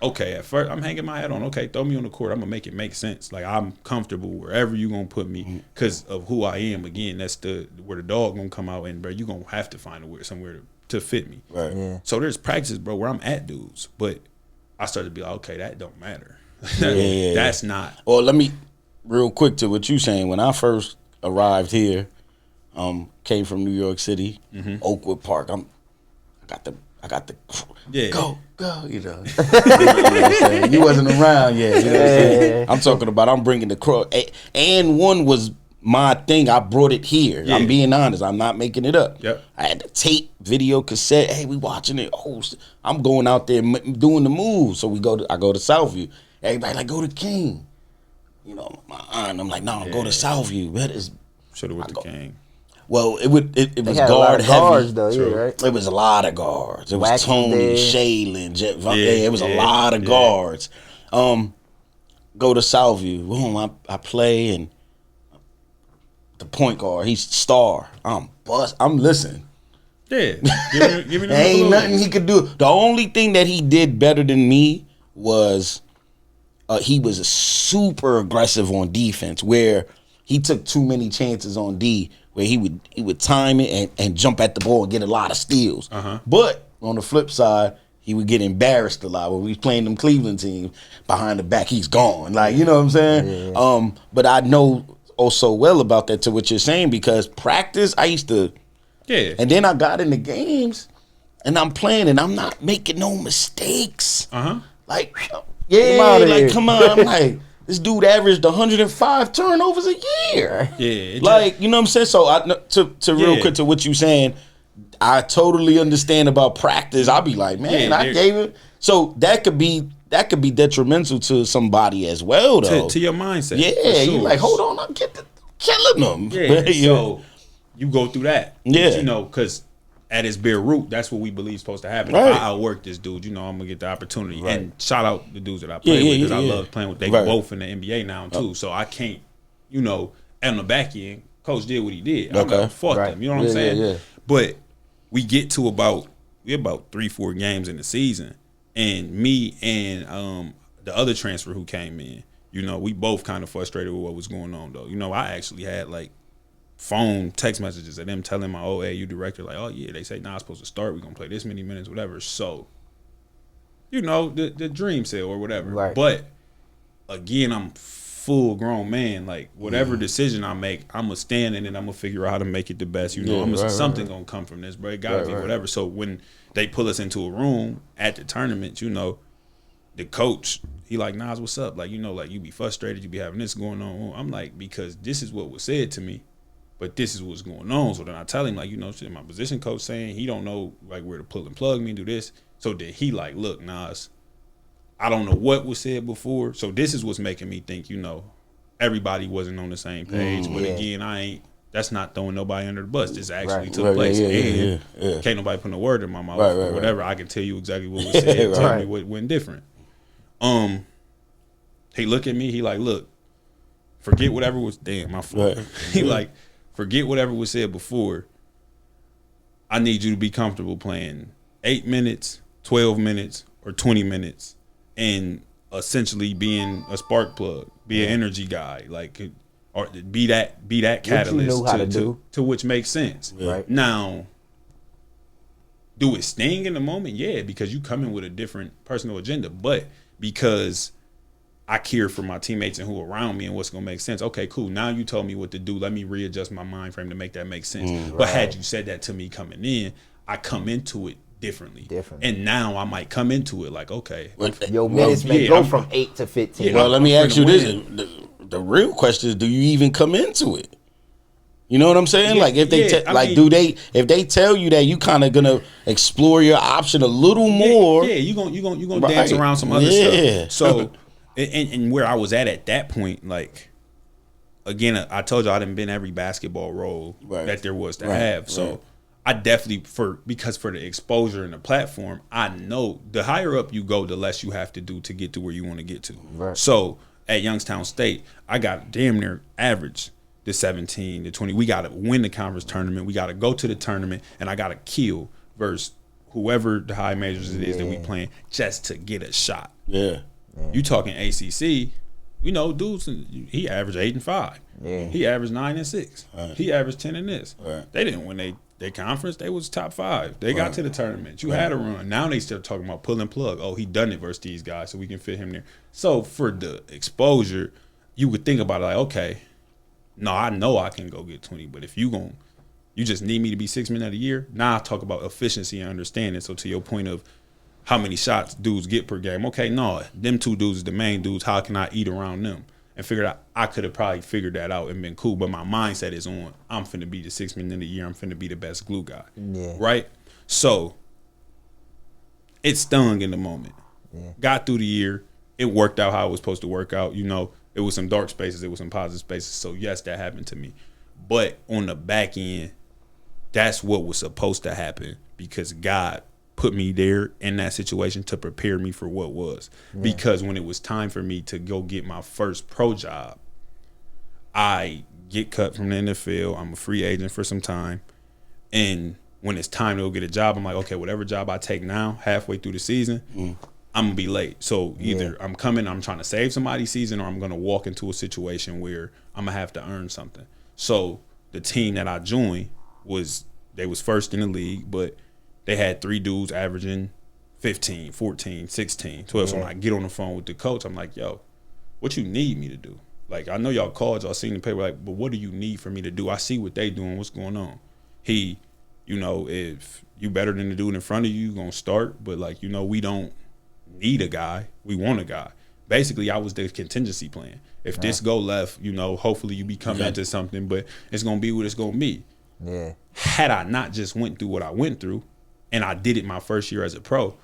okay, at first I'm hanging my head on. Okay, throw me on the court. I'm gonna make it make sense. Like I'm comfortable wherever you gonna put me because of who I am. Again, that's where the dog gonna come out, and bro, you gonna have to find somewhere to fit me. Right. Yeah. So there's practices, bro, where I'm at dudes, but I started to be like, okay, that don't matter. That's not. Well, let me real quick to what you saying. When I first arrived here, came from New York City, Oakwood Park. I got the go, you know what I'm saying? You wasn't around yet. You know what I'm saying? I'm talking about I'm bringing the cross. And one was my thing. I brought it here. I'm being honest. I'm not making it up. Yep. I had the tape, video, cassette. Hey, we watching it. Oh, I'm going out there doing the moves. So I go to Southview. Everybody like, go to King. My aunt, I'm like, no, go to Southview. Should have went to King. Well, it was guard heavy. Though, right? It was a lot of guards. It was Tony, Shaylin, Jet Von. It was a lot of guards. Go to Southview. Boom, I play and the point guard, he's star. I'm listening. Yeah. Give me ain't nothing he could do. The only thing that he did better than me was he was super aggressive on defense, where he took too many chances on D, where he would time it and jump at the ball and get a lot of steals. But on the flip side, he would get embarrassed a lot when we was playing them Cleveland teams. Behind the back, he's gone. Like, you know what I'm saying? Yeah. But I know so well about that, to what you're saying, because practice, I used to. Yeah. And then I got in the games, and I'm playing, and I'm not making no mistakes. Like, come on. I'm like, this dude averaged 105 turnovers a year. Yeah. Like, you know what I'm saying? So to real quick to what you saying, I totally understand about practice. I'll be like, man, I gave it. So that could be detrimental to somebody as well, though. To your mindset. Yeah, sure. You're like, hold on, I'm killing them. Yeah, so you go through that. Yeah. Because at its bare root, that's what we believe is supposed to happen. Right. If I outwork this dude, I'm going to get the opportunity. Right. And shout out the dudes that I play with, because I love playing with. They both in the NBA now, too. So I can't, on the back end, Coach did what he did. I'm going to fuck them. You know what I'm saying? Yeah. But we get to about 3-4 games in the season. And me and the other transfer who came in, we both kind of frustrated with what was going on, though. I actually had, phone text messages of them telling my OAU director, like, oh, yeah, they say Nas supposed to start. We're going to play this many minutes, whatever. So, the dream sale or whatever. Right. But, again, I'm full grown man. Like whatever decision I make, I'm gonna stand in it. I'm gonna figure out how to make it the best. You know, something gonna come from this, bro. It gotta be whatever. So when they pull us into a room at the tournament, you know, the coach, he like, Naz, what's up? Like, you know, like you be frustrated, you be having this going on. I'm like, because this is what was said to me, but this is what's going on. So then I tell him, like, you know, shit, my position coach saying he don't know like where to pull and plug me, do this. So then he like, look, Naz, I don't know what was said before. So this is what's making me think, you know, everybody wasn't on the same page. But again, that's not throwing nobody under the bus. This actually took place. Can't nobody put a word in my mouth or whatever. I can tell you exactly what was said. Tell me what went different. He look at me, he like, look, forget whatever was, damn, my fault. He like, forget whatever was said before. I need you to be comfortable playing 8 minutes, 12 minutes, or 20 minutes. And essentially being a spark plug, be an energy guy, like, or be that catalyst to which makes sense. Right. Now, do it sting in the moment? Yeah, because you come in with a different personal agenda, but because I care for my teammates and who are around me and what's gonna make sense. Okay, cool. Now you told me what to do. Let me readjust my mind frame to make that make sense. But had you said that to me coming in, I come into it differently. And now I might come into it like, okay, your minutes may go from 8 to 15. Yeah, well, let me ask you this: the real question is, do you even come into it? You know what I'm saying? Like if they if they tell you that you kind of gonna explore your option a little more, you gonna dance around some other stuff. So and where I was at that point, like again, I told you I didn't been every basketball role that there was to have. So I definitely because for the exposure and the platform, I know the higher up you go, the less you have to do to get to where you want to get to. Right. So at Youngstown State, I got damn near average the 17, the 20. We got to win the conference tournament. We got to go to the tournament, and I got to kill versus whoever the high majors it is that we playing just to get a shot. Yeah. You talking ACC, you know, dudes, he averaged 8 and 5. Yeah. He averaged 9 and 6. He averaged 10 in this. They didn't win their conference. They was top 5. They got to the tournament. You had a run. Now they still talking about pull and plug. Oh, he done it versus these guys, so we can fit him there. So for the exposure, you would think about it like, okay, no, I know I can go get 20, but if you just need me to be 6 men a year, now I talk about efficiency and understanding. So to your point of how many shots dudes get per game, okay, no, them 2 dudes is the main dudes. How can I eat around them? And figured out I could have probably figured that out and been cool, but my mindset is on, I'm finna be the 6 men a year. I'm finna be the best glue guy. Yeah. Right? So it stung in the moment. Yeah. Got through the year. It worked out how it was supposed to work out. You know, it was some dark spaces. It was some positive spaces. So, yes, that happened to me. But on the back end, that's what was supposed to happen because God put me there in that situation to prepare me for what was. Yeah. Because when it was time for me to go get my first pro job, I get cut from the NFL. I'm a free agent for some time. And when it's time to go get a job, I'm like, okay, whatever job I take now, halfway through the season, I'm going to be late. So either I'm coming, I'm trying to save somebody's season, or I'm going to walk into a situation where I'm going to have to earn something. So the team that I joined was first in the league, but they had 3 dudes averaging 15, 14, 16, 12. So when I get on the phone with the coach, I'm like, yo, what you need me to do? Like, I know y'all called, y'all seen the paper, like, but what do you need for me to do? I see what they doing, what's going on. He, you know, if you better than the dude in front of you, going to start. But, like, you know, we don't need a guy. We want a guy. Basically, I was the contingency plan. If this go left, you know, hopefully you be coming into something, but it's going to be what it's going to be. Yeah. Had I not just went through what I went through, and I did it my first year as a pro,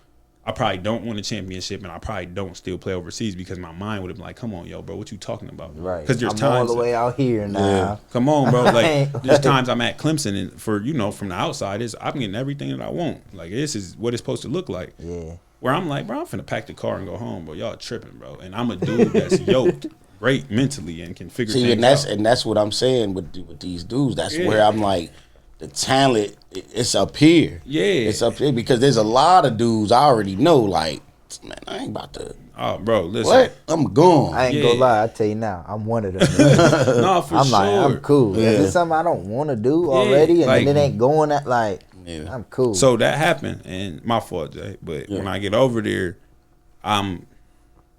I probably don't win a championship, and I probably don't still play overseas because my mind would have been like, come on, yo, bro, what you talking about? Right. Because there's I'm times all the way out here now. Yeah. Come on, bro. Like, there's times I'm at Clemson, and for, you know, from the outside, I'm getting everything that I want. Like, this is what it's supposed to look like. Yeah. Where I'm like, bro, I'm finna pack the car and go home, bro. Y'all tripping, bro. And I'm a dude that's yoked, great mentally, and can figure things out. And that's what I'm saying with these dudes. That's where I'm like, the talent, it's up here. Yeah. It's up here because there's a lot of dudes I already know, like, man, I ain't about to. Oh, bro, listen. What? I'm gone. I ain't gonna lie, I tell you now, I'm one of them. No, for I'm sure. like, I'm cool. Yeah. If it's something I don't want to do already, and like, then it ain't going that, like, I'm cool. So that happened, and my fault, Jay. But when I get over there,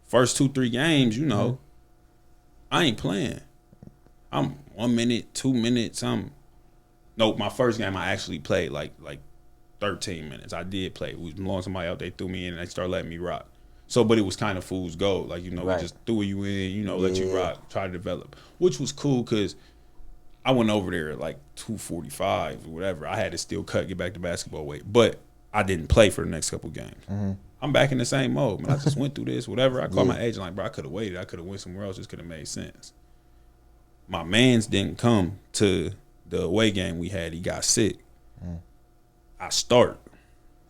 first 2-3 games, you know, I ain't playing. I'm 1 minute, 2 minutes. My first game I actually played like 13 minutes. I did play. We was blowing somebody out. They threw me in and they started letting me rock. So, but it was kind of fool's gold. Like, we just threw you in, let you rock, try to develop, which was cool because I went over there at like 245 or whatever. I had to still get back to basketball weight, but I didn't play for the next couple games. Mm-hmm. I'm back in the same mode, man. I just went through this, whatever. I called my agent like, bro, I could have waited. I could have went somewhere else. This could have made sense. My mans didn't come to the away game we had. He got sick. Mm. I start.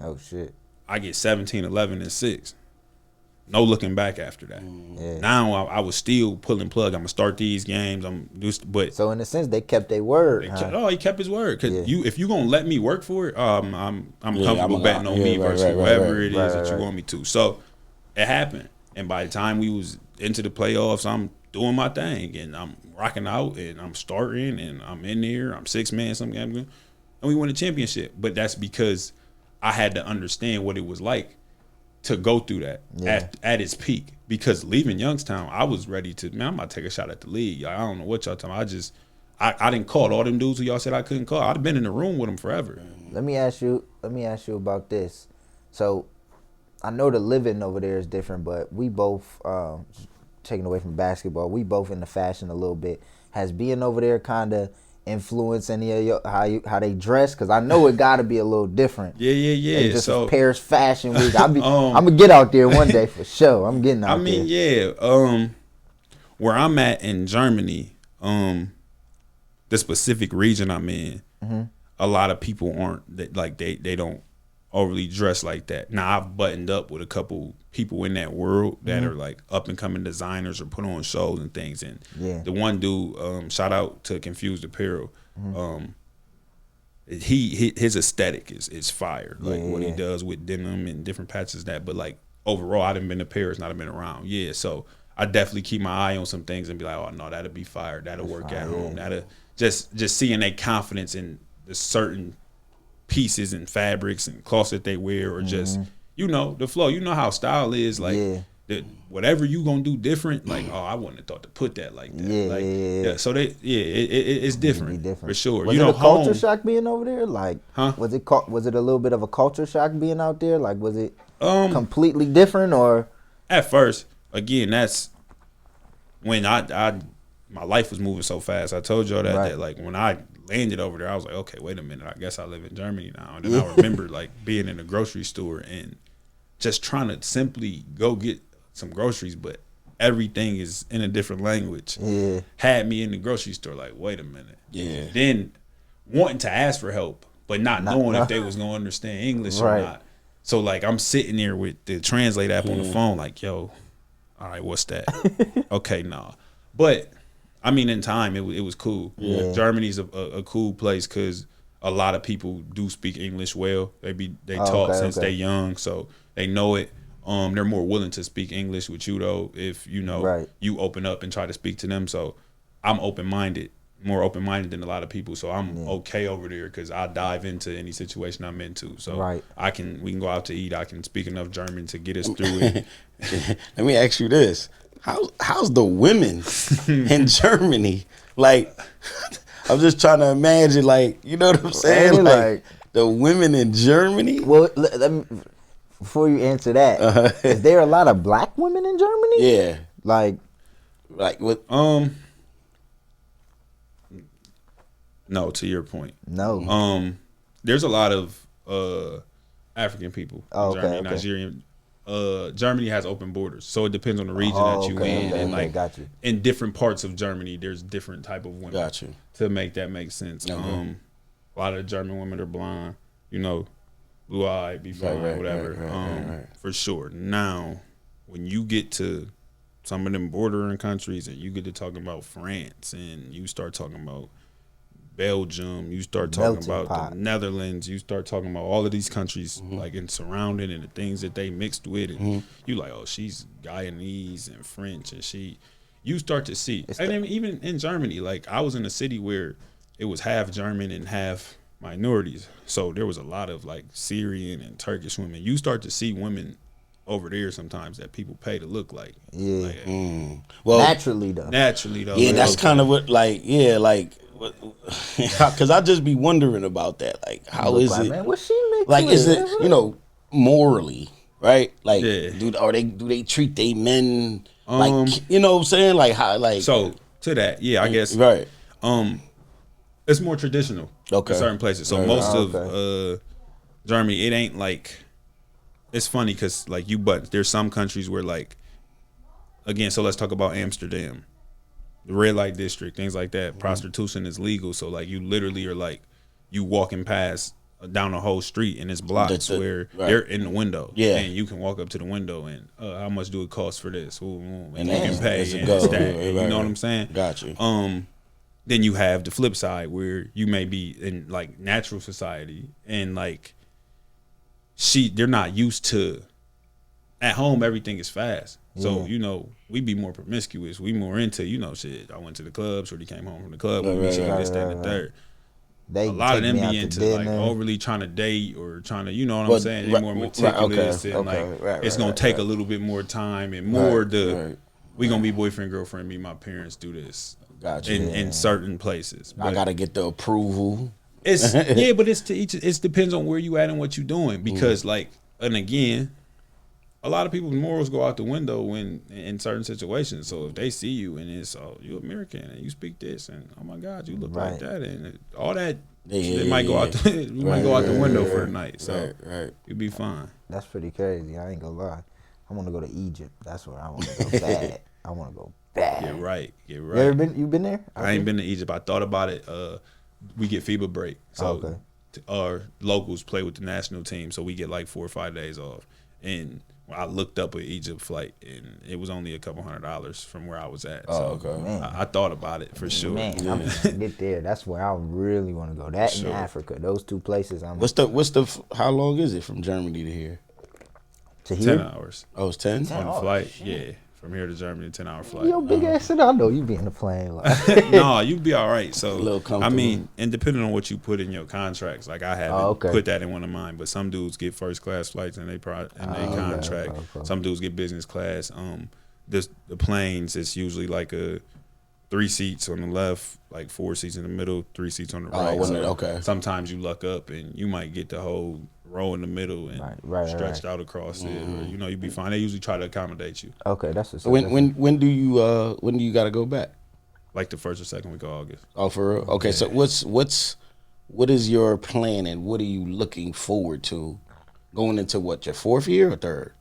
Oh, shit. I get 17, 11, and 6. No looking back after that. Yeah. Now I was still pulling plug. I'm gonna start these games. But so in a sense, they kept their word. He kept his word. Cause if you gonna let me work for it, I'm comfortable betting on me versus whoever it is that you want me to. So it happened, and by the time we was into the playoffs, I'm doing my thing and I'm rocking out and I'm starting and I'm in there. I'm 6 man some games, and we won a championship. But that's because I had to understand what it was like to go through that at its peak, because leaving Youngstown, I was ready to, I'm about to take a shot at the league. I don't know what y'all talking about. I didn't call all them dudes who y'all said I couldn't call. I'd have been in the room with them forever. Let me ask you about this. So I know the living over there is different, but we both, taking away from basketball, we both into fashion a little bit. Has being over there kind of influence any of your how they dress? Because I know it got to be a little different. Yeah. Just so, Paris Fashion Week. I'm gonna get out there one day for sure. I'm getting out there. Where I'm at in Germany, the specific region I'm in, a lot of people aren't they don't overly dress like that. Now I've buttoned up with a couple people in that world that are like up and coming designers or put on shows and things. And the one dude, shout out to Confused Apparel, his aesthetic is fire. Like what he does with denim and different patches that. But like overall, I done been to Paris, not been around. Yeah, so I definitely keep my eye on some things and be like, oh no, that'll be fire. That'll work at home. That'll just seeing their confidence in the certain pieces and fabrics and cloths that they wear, or just the flow. You know how style is, like whatever you gonna do different, like I wouldn't have thought to put that like that. So it's different for sure. Was it a culture shock being over there? Like, was it a little bit of a culture shock being out there? Like, was it completely different? Or at first, again, that's when my life was moving so fast. I told y'all that like when I landed over there, I was like, okay, wait a minute, I guess I live in Germany now. And then I remember like being in a grocery store and just trying to simply go get some groceries, but everything is in a different language. Had me in the grocery store like, wait a minute. Then wanting to ask for help, but not knowing if they was gonna understand English or not. So like I'm sitting there with the translate app on the phone, like, yo, all right, what's that? Okay, nah. But I mean, in time, it was cool. Germany's a cool place because a lot of people do speak English well. They taught since they young, so they know it. They're more willing to speak English with you though if you open up and try to speak to them. So I'm more open-minded than a lot of people. So I'm okay over there because I dive into any situation I'm into. So we can go out to eat. I can speak enough German to get us through it. Let me ask you this. How's the women in Germany? Like, I'm just trying to imagine, like, you know what I'm saying? Like the women in Germany? Well, let me, before you answer that, is there a lot of black women in Germany? Yeah. Like what? No, to your point. No. There's a lot of African people in Germany, Nigerian. Germany has open borders, so it depends on the region that you in, and like in different parts of Germany, there's different type of women. Got you. To make that make sense. A lot of German women are blonde, blue eyed, be fine, whatever. For sure. Now, when you get to some of them bordering countries, and you get to talking about France, and you start talking about Belgium, you start talking about the Netherlands, you start talking about all of these countries like and surrounded and the things that they mixed with, and you like, oh, she's Guyanese and French, and you start to see. And I mean, even in Germany, like I was in a city where it was half German and half minorities, so there was a lot of like Syrian and Turkish women. You start to see women over there sometimes that people pay to look like. Yeah. Like, well, naturally though. Yeah, that's kind of what because I just be wondering about that. Like, how is it? Man, what she make like, is it morally right? Like, do they treat they men like you know what I'm saying? Like how so to that, I guess right. It's more traditional in certain places. So most of Germany, it ain't like. It's funny because but there's some countries where again. So let's talk about Amsterdam, the red light district, things like that. Mm-hmm. Prostitution is legal. So you literally are you walking past down the whole street and it's blocks where they're in the window. Yeah, and you can walk up to the window and how much do it cost for this? And you can pay and you know what I'm saying? Got you. Then you have the flip side where you may be in natural society and they're not used to. At home, everything is fast. So, we be more promiscuous. We more into, shit. I went to the club, Shorty came home from the club, this, that, and the third. A lot of them be into overly trying to date or trying to, you know what I'm saying? They're more meticulous and it's gonna take a little bit more time and more we gonna be boyfriend, girlfriend, me, my parents do this. Gotcha. In certain places. I gotta get the approval. It's but it's to each. It depends on where you at and what you doing because and again, a lot of people's morals go out the window when in certain situations. So if they see you and it's you American and you speak this and oh my God you look like that and all that, it might go out. You might go out the window for the night. So you'll be fine. That's pretty crazy. I ain't gonna lie. I want to go to Egypt. That's where I want to go bad. I want to go bad. Get right. You been there? I ain't been to Egypt. I thought about it. We get FIBA break, so our locals play with the national team, so we get 4 or 5 days off. And I looked up an Egypt flight, and it was only a couple $100 from where I was at. So I thought about it for sure. Man, I'm gonna get there. That's where I really want to go. That and Africa, those two places. How long is it from Germany to here? To here? 10 hours. Oh, it's 10? On the flight, yeah. From here to Germany, 10-hour flight. Yo, big ass, I know you be in the plane. No, you'd be all right. So, I mean, and depending on what you put in your contracts, I haven't put that in one of mine, but some dudes get first class flights in their contract. Some dudes get business class. The planes, it's usually a 3 seats on the left, 4 seats in the middle, 3 seats on the right. Sometimes you luck up and you might get the whole row in the middle and stretched out across it. Or, you'd be fine. They usually try to accommodate you. Okay, that's a when do you got to go back? The first or second week of August. Oh, for real? Okay, so what is your plan and what are you looking forward to going into your fourth year or third?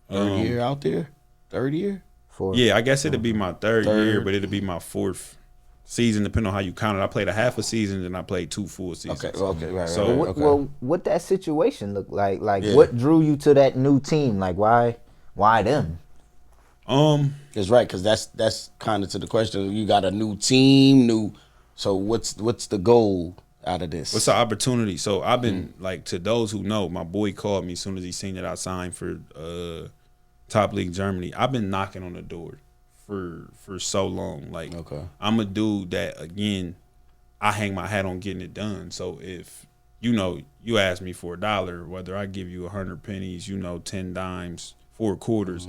Third year out there? Third year? Fourth. Yeah, I guess it'd be my third year, but it'd be my fourth season, depending on how you count it. I played a half a season, and I played 2 full seasons. Okay, right. So, well, what that situation look like? What drew you to that new team? Why them? It's right, because that's kind of to the question. You got a new team, so what's the goal out of this? What's the opportunity? So I've been to those who know, my boy called me as soon as he seen that I signed for Top League Germany. I've been knocking on the door for so long. I'm a dude that, again, I hang my hat on getting it done. So if you ask me for $1, whether I give you 100 pennies, 10 dimes, 4 quarters,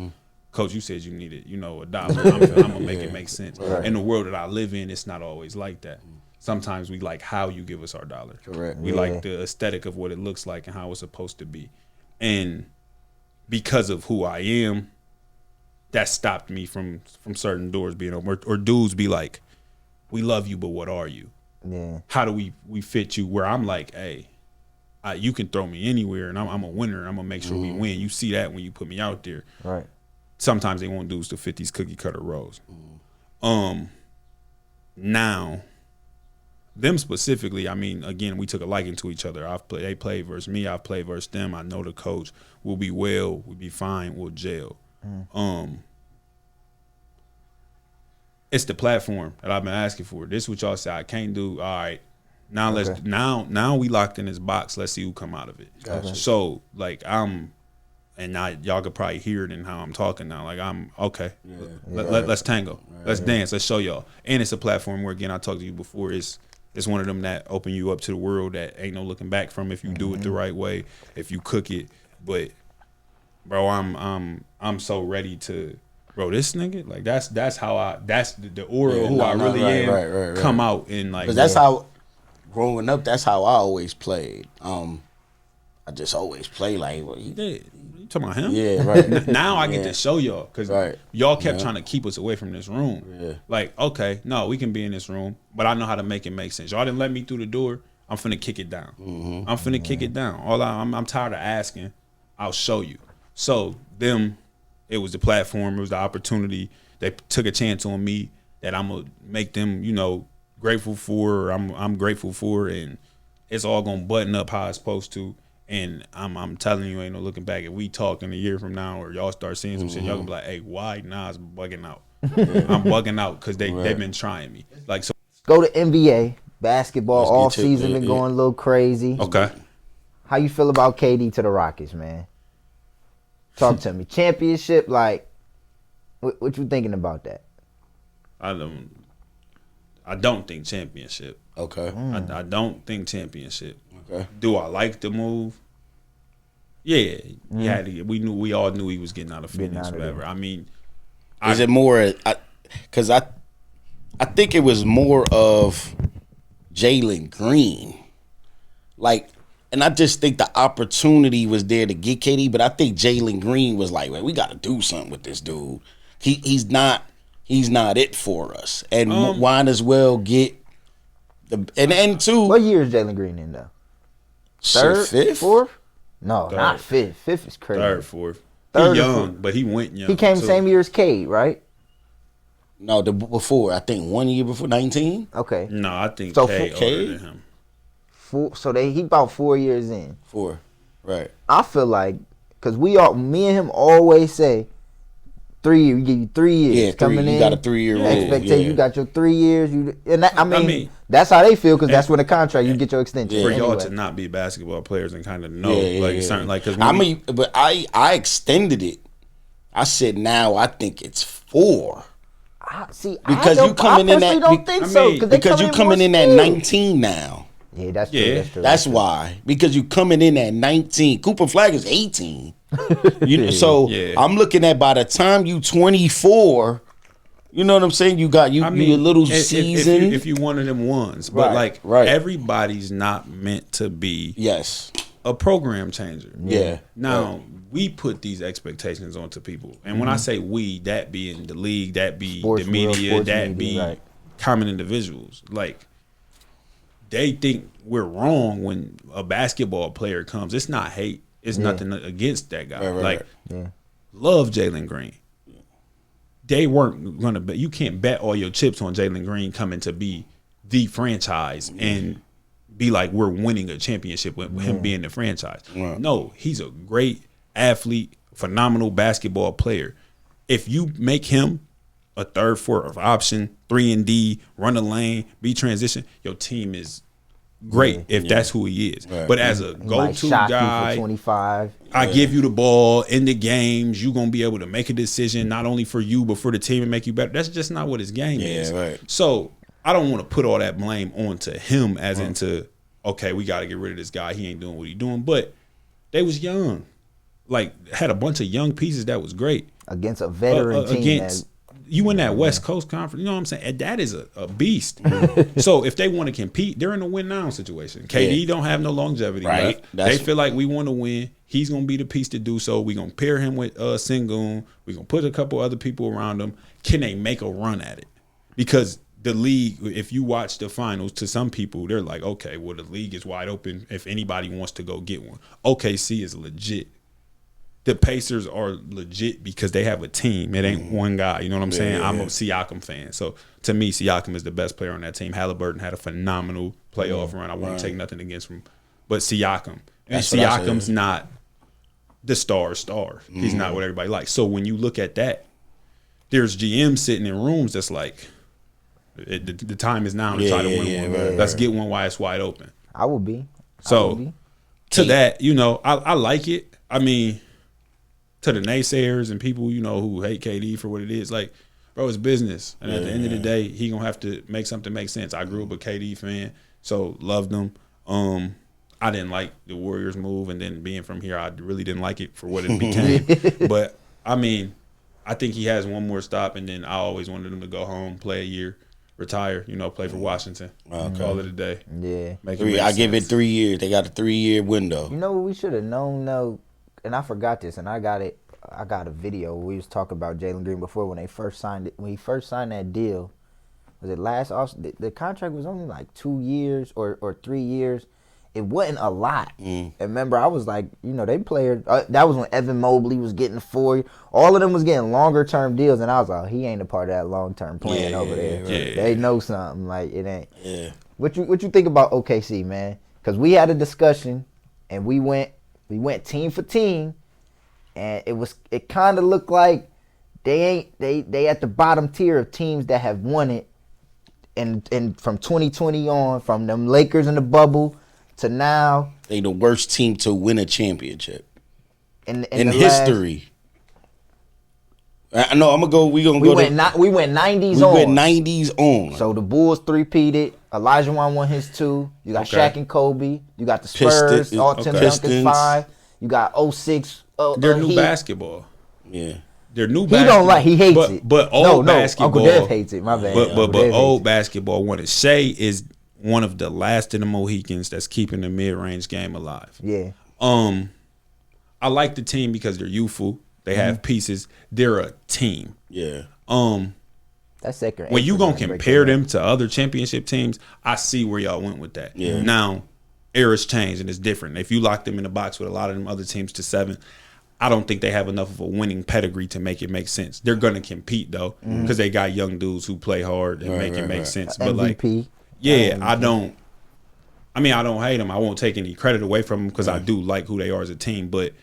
Coach, you said you needed $1. I'm gonna make it make sense. Right. In the world that I live in, it's not always like that. Sometimes we like how you give us our dollar. Correct. We like the aesthetic of what it looks like and how it's supposed to be. And because of who I am, that stopped me from certain doors being open. Or dudes be like, we love you, but what are you? Yeah. How do we fit you? Where I'm like, hey, you can throw me anywhere, and I'm a winner. I'm going to make sure we win. You see that when you put me out there. Right. Sometimes they want dudes to fit these cookie cutter roles. Now, them specifically, I mean, again, we took a liking to each other. They played versus me. I've played versus them. I know the coach. We'll be well. We'll be fine. We'll jail. It's the platform that I've been asking for. This is what y'all say I can't do. All right. Now now we locked in this box. Let's see who come out of it. Gotcha. So and now y'all could probably hear it in how I'm talking now. I'm okay. Yeah. Let's tango. Right. Let's dance. Let's show y'all. And it's a platform where, again, I talked to you before. It's one of them that open you up to the world that ain't no looking back from if you do it the right way, if you cook it. But bro, I'm so ready to, bro, this nigga, like that's the aura of who I really am come out in like. Because that's how, growing up, that's how I always played. I just always play like, what he did. You talking about him? Yeah, right. Now I get to show y'all because y'all kept trying to keep us away from this room. Yeah. Like, okay, no, we can be in this room, but I know how to make it make sense. Y'all didn't let me through the door. I'm finna kick it down. Mm-hmm. I'm finna kick it down. I'm tired of asking. I'll show you. So it was the platform. It was the opportunity. They took a chance on me that I'm gonna make them, grateful for. Or I'm grateful for, and it's all gonna button up how it's supposed to. And I'm telling you, ain't no looking back. If we talk in a year from now, or y'all start seeing some shit, y'all gonna be like, "Hey, why Naz bugging out?" I'm bugging out because they've been trying me. Like, so go to NBA basketball. All season been going a little crazy. Okay, how you feel about KD to the Rockets, man? Talk to me. Championship, like, what you thinking about that? I don't think championship. Okay. I don't think championship. Okay. Do I like the move? Yeah. We all knew he was getting out of Phoenix, whatever. I mean, is it more? Because I think it was more of Jalen Green, like, and I just think the opportunity was there to get KD, but I think Jalen Green was like, "Man, we got to do something with this dude. He's not it for us, and might as well get the and two." What year is Jalen Green in though? Third, fifth, fourth? No, third. Not fifth. Fifth is crazy. Third, fourth. He young, but he went young. He came the same year as Cade, right? No, before. I think 1 year before 19. Okay. No, I think Cade older than him. He about 4 years in. 4, right? I feel like because me and him always say 3 years. We give you 3 years. Yeah, coming in. You got a 3-year rule. Expectation. Yeah. You got your 3 years. I mean, that's how they feel because that's when the contract you get your extension. For y'all to not be basketball players and kind of know certain because but I extended it. I said now I think it's 4. Because you coming in at don't think so because you coming in at 19 now. Yeah, that's true. That's why. Because you coming in at 19. Cooper Flagg is 18. I'm looking at by the time you 24, you know what I'm saying? You got you a little season. If you one of them ones, but everybody's not meant to be a program changer. Yeah. Now we put these expectations onto people, and when I say we, that being the league, that be the media, that be common individuals, like. They think we're wrong when a basketball player comes. It's not hate. It's nothing against that guy. Love Jalen Green. They weren't going to bet. You can't bet all your chips on Jalen Green coming to be the franchise and be like we're winning a championship with him being the franchise. Right. No, he's a great athlete, phenomenal basketball player. If you make him a third, fourth option, 3-and-D, run a lane, be transition, your team is great if that's who he is. Right. But as a go-to guy, you for 25. I give you the ball in the games, you're going to be able to make a decision not only for you but for the team and make you better. That's just not what his game is. Right. So I don't want to put all that blame onto him as into, okay, we got to get rid of this guy. He ain't doing what he's doing. But they was young. Like, had a bunch of young pieces that was great. Against a veteran team. You in that West Coast Conference, you know what I'm saying? And that is a beast. So if they want to compete, they're in a win-now situation. KD don't have no longevity left. They feel like we want to win. He's going to be the piece to do so. We're going to pair him with Sengun. We're going to put a couple other people around him. Can they make a run at it? Because the league, if you watch the finals, to some people, they're like, okay, well, the league is wide open if anybody wants to go get one. OKC is legit. The Pacers are legit because they have a team. It ain't one guy. You know what I'm saying? I'm a Siakam fan. So, to me, Siakam is the best player on that team. Halliburton had a phenomenal playoff run. I won't take nothing against him. But Siakam. And Siakam's not the star. He's not what everybody likes. So, when you look at that, there's GMs sitting in rooms that's like, the time is now to try to win one. Let's get one while it's wide open. I would be. To that, I like it. I mean, to the naysayers and people, who hate KD for what it is, like, bro, it's business. And at the end of the day, he going to have to make something make sense. I grew up a KD fan, so loved him. I didn't like the Warriors move, and then being from here, I really didn't like it for what it became. But I mean, I think he has one more stop, and then I always wanted him to go home, play a year, retire. Play for Washington. Call it a day. Yeah, I give it 3 years. They got a 3-year window. You know what we should have known though, and I forgot this, and I got it. I got a video. We was talking about Jalen Green before when they first signed it. When he first signed that deal, was it last off? The contract was only like 2 years or 3 years. It wasn't a lot. And remember, I was like, they played. That was when Evan Mobley was getting 4. All of them was getting longer term deals, and I was like, he ain't a part of that long term plan over there. Right. They know something. Like it ain't. Yeah. What you think about OKC, man? Because we had a discussion, and we went team for team, and it kind of looked like they at the bottom tier of teams that have won it, and from 2020 on, from them Lakers in the bubble to now, they the worst team to win a championship in history. I know. I'm gonna go. We went 90s. We went 90s we on. went 90s on. So the Bulls three-peated. Olajuwon won his 2. You got Shaq and Kobe. You got the Spurs. All Tim Duncan's 5. You got 06. They're new basketball. Yeah. They're new. He don't like. He hates it. But old basketball. Uncle Dev hates it. My bad. But old basketball. When Shea is one of the last of the Mohicans that's keeping the mid-range game alive. Yeah. I like the team because they're youthful. They have pieces. They're a team. Yeah. That's second. When you gonna compare them to other championship teams, I see where y'all went with that. Yeah. Now, eras change and it's different. If you lock them in a box with a lot of them other teams to 7, I don't think they have enough of a winning pedigree to make it make sense. They're gonna compete though, because they got young dudes who play hard and make it make sense. But MVP. I don't hate them. I won't take any credit away from them because I do like who they are as a team. But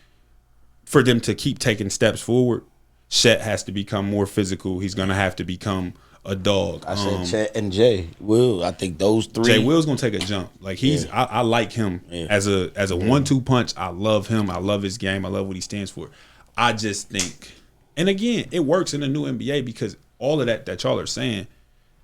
for them to keep taking steps forward, Chet has to become more physical. He's gonna have to become a dog. I said Chet and Jay Will. I think those 3. Jay Will's gonna take a jump. Like I like him as a 1-2 punch. I love him. I love his game. I love what he stands for. I just think, and again, it works in the new NBA because all of that y'all are saying,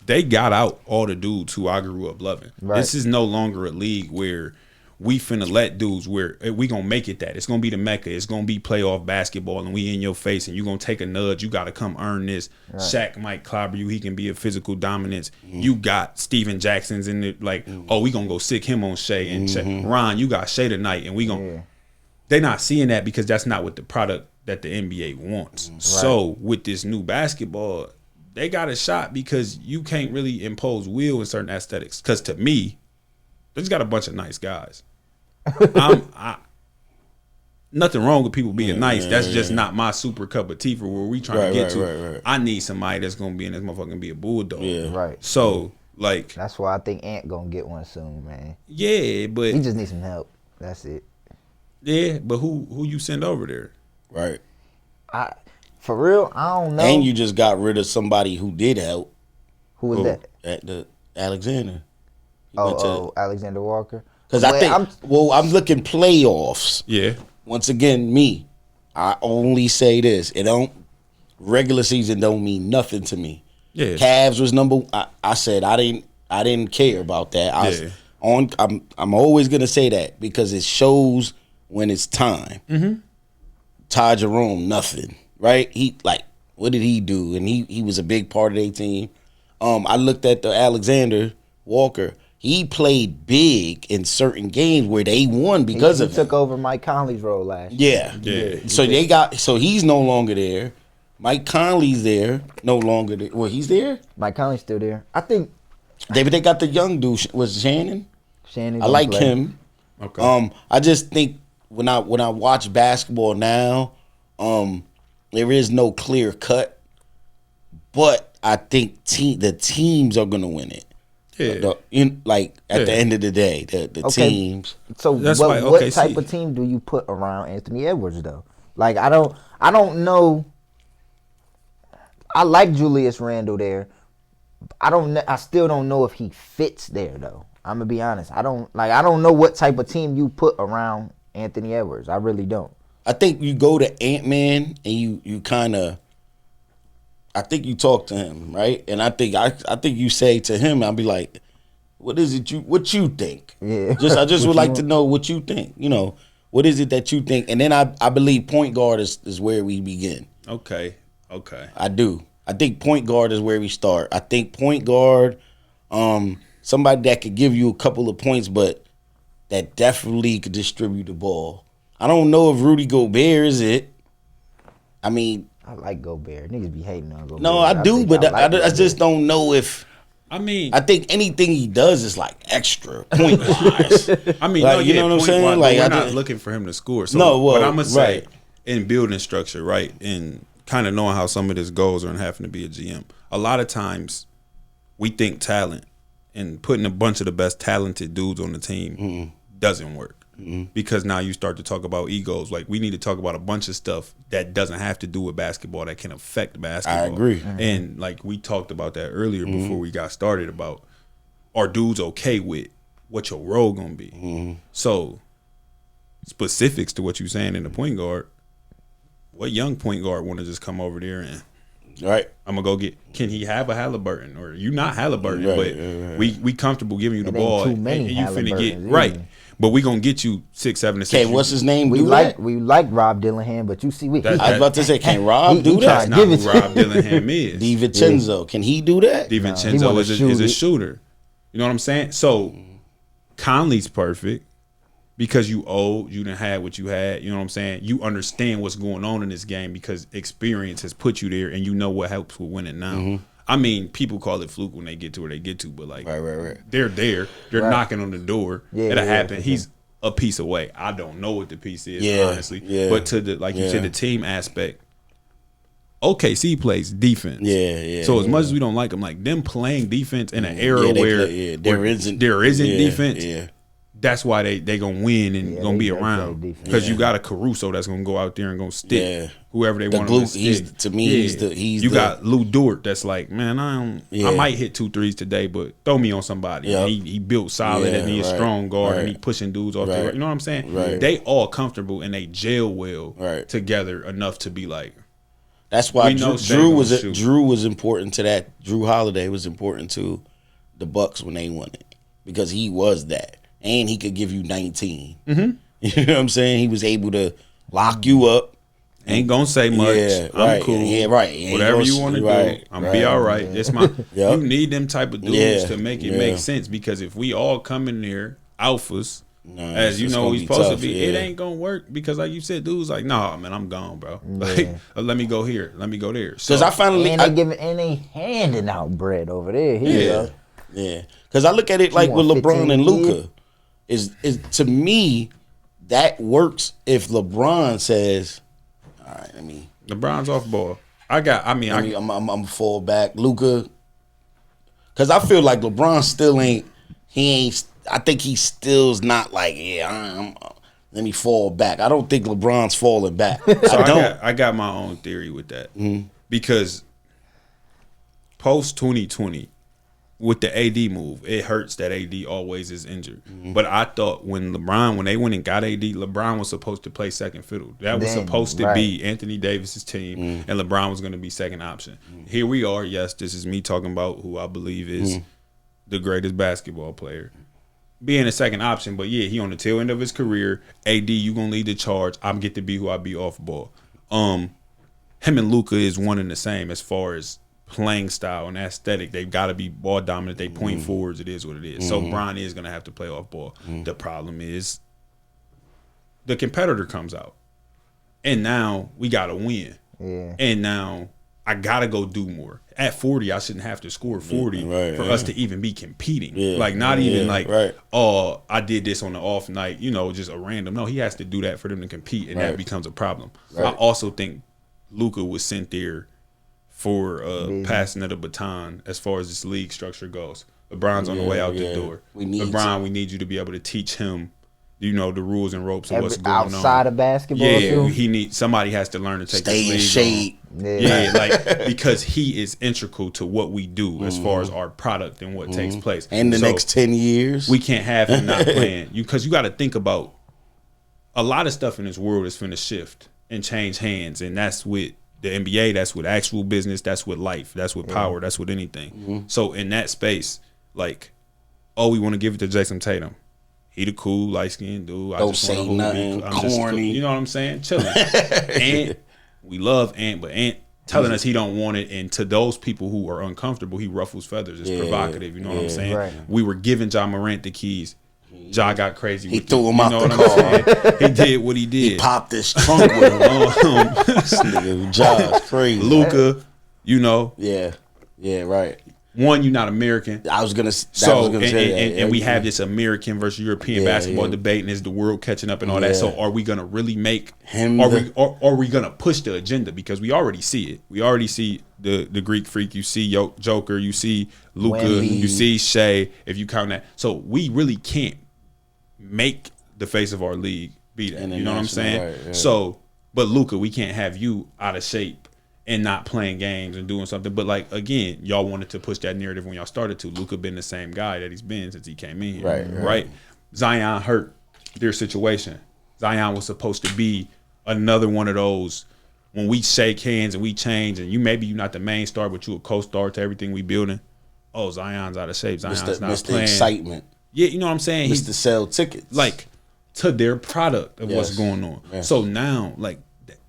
they got out all the dudes who I grew up loving. Right. This is no longer a league where we finna let dudes where we gonna make it that. It's gonna be the Mecca. It's gonna be playoff basketball and we in your face and you gonna take a nudge. You gotta come earn this. Right. Shaq might clobber you. He can be a physical dominance. You got Steven Jackson's in it like, we gonna go sick him on Shea and Shea. Ron, you got Shea tonight and we gonna They're not seeing that because that's not what the product that the NBA wants. Right. So with this new basketball, they got a shot because you can't really impose will in certain aesthetics. Because to me, they just got a bunch of nice guys. Nothing wrong with people being nice. That's just not my super cup of tea for where we trying to get to. Right. I need somebody that's gonna be in this motherfucker and be a bulldog. Yeah. Right. So like that's why I think Ant gonna get one soon, man. Yeah, but he just needs some help. That's it. Yeah, but who you send over there? Right. For real, I don't know. And you just got rid of somebody who did help. Who was that? At the Alexander. Alexander Walker. Because I think, I'm looking playoffs. Yeah. Once again, I only say this. Regular season don't mean nothing to me. Yeah. Cavs was I said I didn't care about that. I'm always gonna say that because it shows when it's time. Mm-hmm. Ty Jerome, nothing. Right? What did he do? And he was a big part of their team. I looked at the Alexander Walker. He played big in certain games where they won because of him. He took over Mike Conley's role last year. Yeah. So he's no longer there. Mike Conley's there, no longer there. Well, he's there? Mike Conley's still there. I think they got the young dude. Was Shannon? Shannon. I like him. Okay. I just think when I watch basketball now, there is no clear cut. But I think the teams are gonna win it. Yeah. At the end of the day, the teams. So what type of team do you put around Anthony Edwards though? Like I don't know. I like Julius Randle there. I still don't know if he fits there though. I'm gonna be honest. I don't know what type of team you put around Anthony Edwards. I really don't. I think you go to Ant-Man and you kind of. I think you talk to him, right? And I think you say to him, I'll be like, what is it what you think? Yeah. I just would like to know what you think. You know, what is it that you think? And then I believe point guard is where we begin. Okay. I do. I think point guard is where we start. I think point guard, somebody that could give you a couple of points, but that definitely could distribute the ball. I don't know if Rudy Gobert is it. I mean, I like Gobert. Niggas be hating on Gobert. No, I do, but I just don't know if. I mean, I think anything he does is like extra point wise. I mean, like, you know what I'm saying? Wise, like, we're not looking for him to score. So no, well, what I'm gonna say right. in building structure, right, and kind of knowing how some of this goes, or in having to be a GM, a lot of times we think talent and putting a bunch of the best talented dudes on the team doesn't work. Because now you start to talk about egos. Like, we need to talk about a bunch of stuff that doesn't have to do with basketball that can affect basketball. I agree. And like we talked about that earlier before we got started about, are dudes okay with what your role gonna be? So specifics to what you're saying in the point guard, what young point guard want to just come over there and right? I'm gonna go get. Can he have a Halliburton, or you not Halliburton, but we comfortable giving you the ball, too many and you finna get Halliburtons, right. But we gonna get you 6, 7, and 6. Okay, what's his name? We like Rob Dillingham, but you see, I was about to say, can Rob do that? That's not who Rob Dillingham is. DiVincenzo, can he do that? DiVincenzo is a shooter. You know what I'm saying? So Conley's perfect because you old, you done had what you had. You know what I'm saying? You understand what's going on in this game because experience has put you there, and you know what helps with winning now. I mean, people call it fluke when they get to where they get to, but like, right. they're there. They're knocking on the door. It'll happen. He's a piece away. I don't know what the piece is, honestly. Yeah. But to the you said, the team aspect, OKC plays defense. Yeah. So as much as we don't like them, like them playing defense in an era where there isn't defense. Yeah. That's why they gonna win and gonna be around, because you got a Caruso that's gonna go out there and gonna stick whoever they want to stick. To me, he's you got Lou Dort that's like, man, I might hit 2 threes today, but throw me on somebody. Yep. He built solid and he's a strong guard and he pushing dudes off the right. You know what I'm saying? Right. They all comfortable and they gel well together enough to be like. That's why Drew was important to that. Drew Holiday was important to the Bucks when they won it, because he was that. And he could give you 19. You know what I'm saying? He was able to lock you up. Ain't gonna say much. Yeah, I'm cool. Yeah, right. Whatever you want to do, I'm be all right. It's my. You need them type of dudes to make it make sense, because if we all come in there alphas, as you know, we supposed to be, it ain't gonna work, because like you said, dudes like, nah, man, I'm gone, bro. Like, let me go here, let me go there. Because I finally and they handing out bread over there. Yeah. Because I look at it like with LeBron and Luka. Is to me, that works if LeBron says, all right, LeBron's off ball. I'm fall back. Luka, because I feel like LeBron still ain't. I think he still's not like, let me fall back. I don't think LeBron's falling back. I got my own theory with that, because post 2020. With the AD move, it hurts that AD always is injured. But I thought when they went and got AD, LeBron was supposed to play second fiddle. That was supposed to be Anthony Davis's team, and LeBron was going to be second option. Here we are. Yes, this is me talking about who I believe is the greatest basketball player, being a second option. But yeah, he on the tail end of his career. AD, you gonna lead the charge. I'm get to be who I be off ball. Him and Luka is one and the same as far as playing style and aesthetic. They've got to be ball dominant. They point forwards. It is what it is. So Bron is going to have to play off ball. The problem is the competitor comes out, and now we got to win. And now I got to go do more. At 40, I shouldn't have to score 40 for us to even be competing. Oh, I did this on the off night, just a random. No, he has to do that for them to compete, and that becomes a problem. I also think Luka was sent there for passing of the baton as far as this league structure goes. LeBron's on the way out the door. We need you to be able to teach him, the rules and ropes of what's going on outside of basketball. Somebody has to learn to take stay in shape. Because he is integral to what we do as far as our product and what takes place. And the next 10 years, we can't have him not playing. Because you got to think about a lot of stuff in this world is finna shift and change hands, and that's with the NBA, that's with actual business, that's with life, that's with power, that's with anything. So in that space, like, oh, we want to give it to Jason Tatum. He the cool, light-skinned dude. Don't say nothing, corny. You know what I'm saying? Chilling. Ant, we love Ant, but Ant telling us he don't want it, and to those people who are uncomfortable, he ruffles feathers. It's provocative. You know what I'm saying? Right. We were giving Ja Morant the keys. Ja got crazy. He threw him out the car. He did what he did. He popped his trunk with him. This nigga Ja's crazy. Luka, you know. Yeah, right. One, you're not American. I was gonna say that. And we have this American versus European basketball debate, and is the world catching up and all that. So are we gonna really make him? Are we gonna push the agenda? Because we already see it. We already see the Greek Freak. You see Joker. You see Luka. You see Shea. If you count that, so we really can't make the face of our league be that. You know what I'm saying? Right, yeah. So, but Luka, we can't have you out of shape and not playing games and doing something. But, like, again, y'all wanted to push that narrative when y'all started to. Luka been the same guy that he's been since he came in here. Right? Zion hurt their situation. Zion was supposed to be another one of those when we shake hands and we change and maybe you're not the main star, but you a co-star to everything we building. Oh, Zion's out of shape. Zion's not playing. Excitement. Yeah, you know what I'm saying? He's to sell tickets. Like, to their product of what's going on. Yes. So now, like,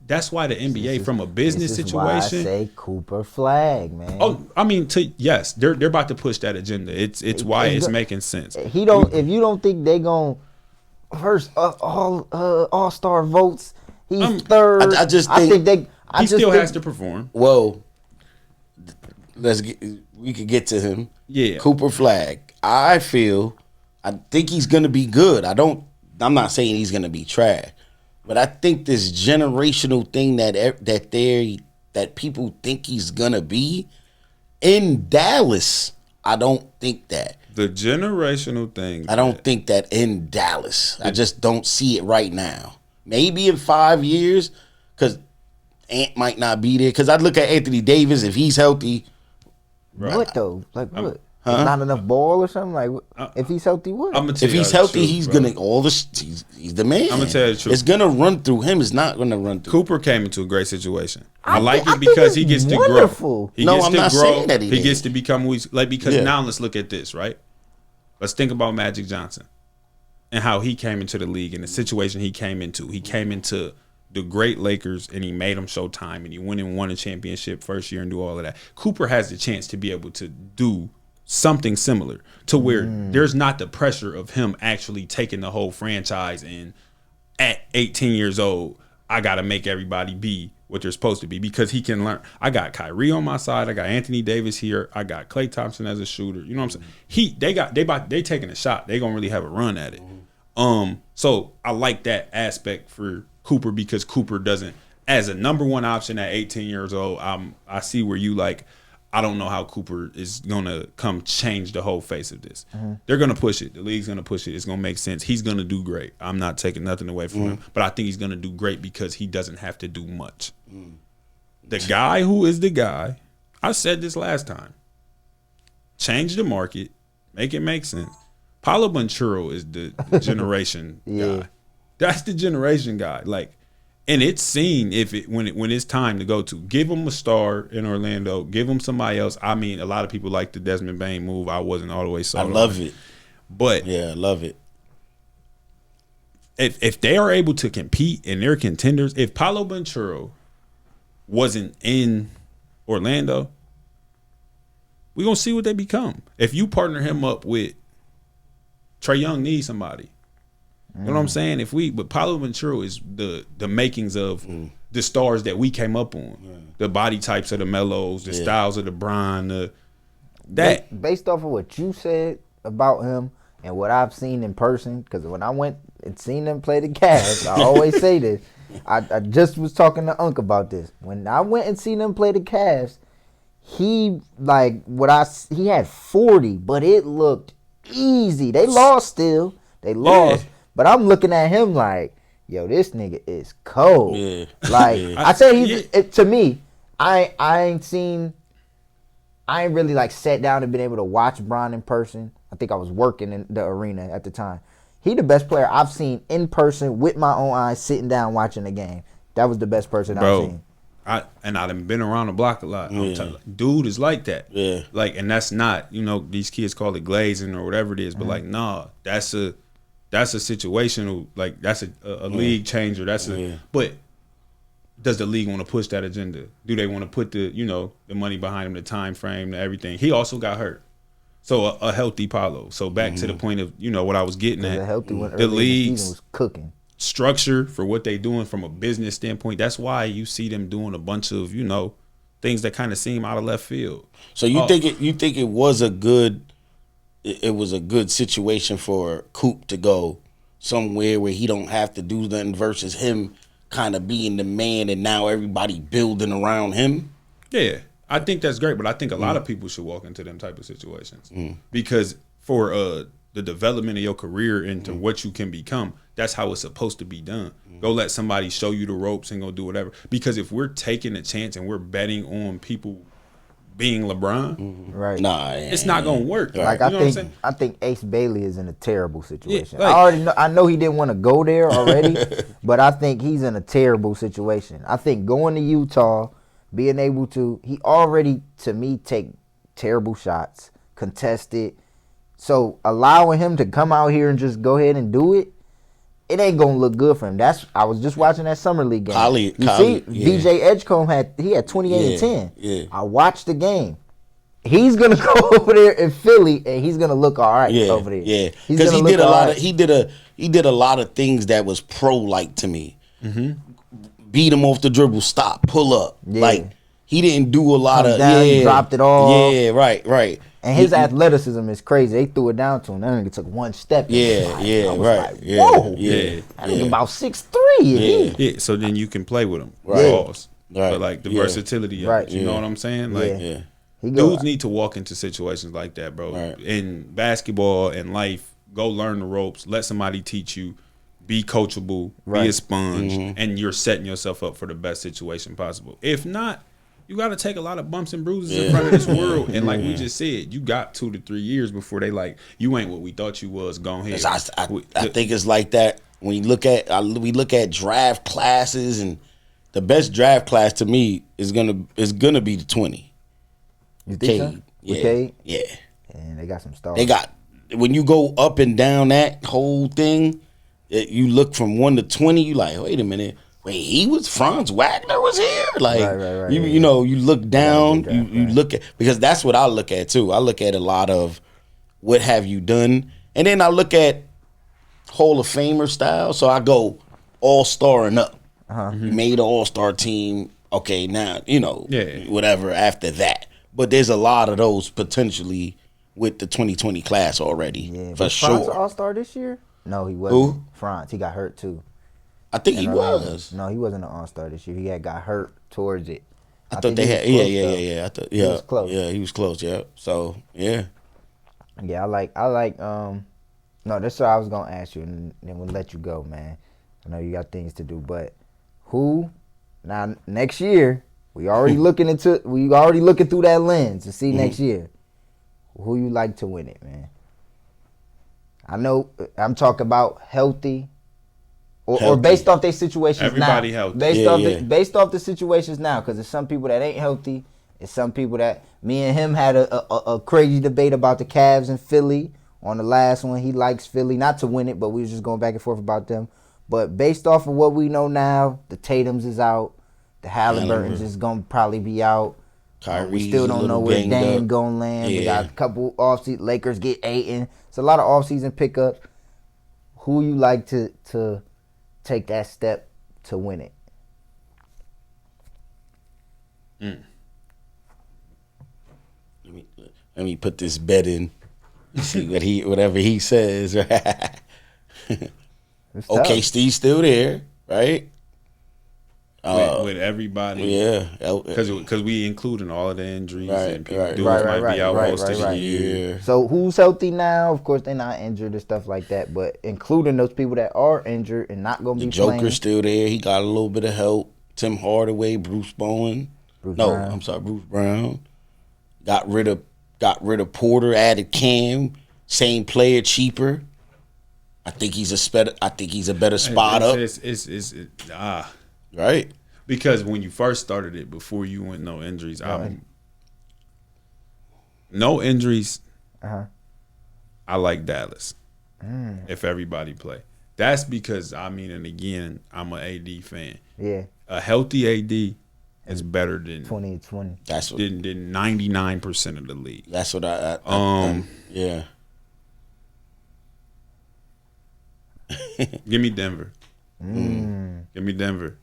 that's why the NBA, from a business situation, why I say Cooper Flagg, man. Oh, I mean, they're about to push that agenda. It's why it's making sense. If you don't think they gonna first all-star votes, he's third. I think he still has to perform. Well, we could get to him. Yeah, Cooper Flagg. I think he's gonna be good. I'm not saying he's gonna be trash. But I think this generational thing that people think he's gonna be in Dallas, I don't think that. The generational thing. I don't think that in Dallas. I just don't see it right now. Maybe in 5 years, because Ant might not be there. Because I'd look at Anthony Davis if he's healthy. Right. What though? Like what? Not enough ball or something? Like, if he's healthy, what? If he's healthy, he's gonna he's the man. I'm gonna tell you the truth. It's gonna run through him. It's not gonna run through. Cooper came into a great situation. I like it because he gets to grow. I'm not saying that he gets to become who he's like. Because now let's look at this, right? Let's think about Magic Johnson and how he came into the league and the situation he came into. He came into the great Lakers and he made them Showtime and he went and won a championship first year and do all of that. Cooper has the chance to be able to do something similar to where there's not the pressure of him actually taking the whole franchise and at 18 years old, I got to make everybody be what they're supposed to be because he can learn. I got Kyrie on my side. I got Anthony Davis here. I got Klay Thompson as a shooter. You know what I'm saying? They taking a shot. They going to really have a run at it. So I like that aspect for Cooper because Cooper doesn't, as a number one option at 18 years old, I see where you like, I don't know how Cooper is going to come change the whole face of this. They're going to push it. The league's going to push it. It's going to make sense. He's going to do great. I'm not taking nothing away from him, but I think he's going to do great because he doesn't have to do much. The guy who is the guy, I said this last time, change the market, make it make sense. Paolo Banchero is the generation guy. That's the generation guy. Like, and it's seen when it's time to go to. Give him a star in Orlando. Give him somebody else. I mean, a lot of people like the Desmond Bane move. I wasn't all the way sold. I love it. But yeah, I love it. If they are able to compete and they're contenders, if Paolo Banchero wasn't in Orlando, we're going to see what they become. If you partner him up with Trae Young needs somebody. You know what I'm saying? But Paolo Banchero is the makings of the stars that we came up on. The body types of the Melos, the styles of the Bron, based off of what you said about him and what I've seen in person, because when I went and seen them play the Cavs, I always say this. I just was talking to Unc about this. When I went and seen them play the Cavs, he had 40, but it looked easy. They lost still. They lost. Yeah. But I'm looking at him like, yo, this nigga is cold. Yeah. Like, I say to me, I ain't really like sat down and been able to watch Bron in person. I think I was working in the arena at the time. He the best player I've seen in person with my own eyes sitting down watching the game. That was the best person I've seen. I've been around the block a lot. Dude is like that. Yeah. Like, and that's not, these kids call it glazing or whatever it is, but like, nah, that's a situational, like that's a league changer. But does the league want to push that agenda? Do they want to put the money behind him, the time frame, everything? He also got hurt. So a healthy Paulo. So back to the point of, what I was getting at. A healthy one the league's was cooking. Structure for what they doing from a business standpoint. That's why you see them doing a bunch of, things that kind of seem out of left field. So you think it was a good situation for Coop to go somewhere where he don't have to do nothing versus him kind of being the man and now everybody building around him? Yeah, I think that's great, but I think a lot of people should walk into them type of situations because for the development of your career into what you can become, that's how it's supposed to be done. Go let somebody show you the ropes and go do whatever. Because if we're taking a chance and we're betting on people being LeBron, right? Nah, it's not gonna work. Like I think Ace Bailey is in a terrible situation. Yeah, like, I already know. I know he didn't want to go there already, but I think he's in a terrible situation. I think going to Utah, being able to, he already to me take terrible shots, contested. So allowing him to come out here and just go ahead and do it, it ain't gonna look good for him. I was just watching that summer league game. See, DJ Edgecombe had 28 and 10. Yeah. I watched the game. He's gonna go over there in Philly and he's gonna look all right over there. Yeah, because he did a lot of he did a lot of things that was pro like to me. Beat him off the dribble, stop, pull up. Yeah. Like he didn't do a lot of he dropped it all. Yeah, right. And his athleticism is crazy. They threw it down to him. That nigga took one step. Yeah, right. Like, yeah, whoa. Yeah. That nigga about 6'3". Yeah, so then you can play with him. Right. Pause. Right. But like the versatility of it. You know what I'm saying? Like dudes need to walk into situations like that, bro. Right. In basketball and life, go learn the ropes. Let somebody teach you. Be coachable. Be a sponge. And you're setting yourself up for the best situation possible. If not, you got to take a lot of bumps and bruises in front of this world. And like we just said, you got 2 to 3 years before they like, you ain't what we thought you was. Go ahead. I think it's like that when you look at we look at draft classes, and the best draft class to me is gonna be the 20. You think so? Yeah. Yeah. And they got some stars. They got, when you go up and down that whole thing, you look from 1 to 20, you like, wait a minute. Wait, Franz Wagner was here? Like, right, you know, you look down, you look at, because that's what I look at too. I look at a lot of what have you done, and then I look at Hall of Famer style. So I go all-star and up. You made an all-star team. Okay, now, whatever after that. But there's a lot of those potentially with the 2020 class already, for sure. Franz all-star this year? No, he wasn't. Who? Franz, he got hurt too. I think he was. No, he wasn't an all-star this year. He got hurt towards it. I thought they had. Yeah. I thought, he was close. Yeah, he was close. Yeah. So yeah. Yeah, I like. No, that's what I was gonna ask you, and then we'll let you go, man. I know you got things to do, but who? Now next year, we already looking through that lens to see next year. Who you like to win it, man? I know I'm talking about healthy. Or based off their situations Everybody now. Healthy. Based off the situations now, because there's some people that ain't healthy. There's some people that, me and him had a crazy debate about the Cavs and Philly on the last one. He likes Philly, not to win it, but we was just going back and forth about them. But based off of what we know now, the Tatums is out. The Halliburtons is going to probably be out. We still don't know where Dame going to land. We got a couple offseason. Lakers get Ayton. It's a lot of offseason pickups. Who you like to take that step to win it? Let me put this bet in. See whatever he says. Okay, Steve's still there, right? With everybody, because we including all of the injuries and people might be out most of the year. So who's healthy now? Of course, they're not injured and stuff like that, but including those people that are injured and not going to be playing. The Joker's still there. He got a little bit of help. Tim Hardaway, Bruce Brown. Got rid of Porter, added Cam. Same player, cheaper. I think he's a better spot up. Right. Because when you first started it, before you went no injuries, no injuries. I like Dallas. If everybody play, that's because and again, I'm an AD fan. Yeah, a healthy AD is better than 2020. That's what, than 99% of the league. That's what I yeah. Give me Denver. Give me Denver.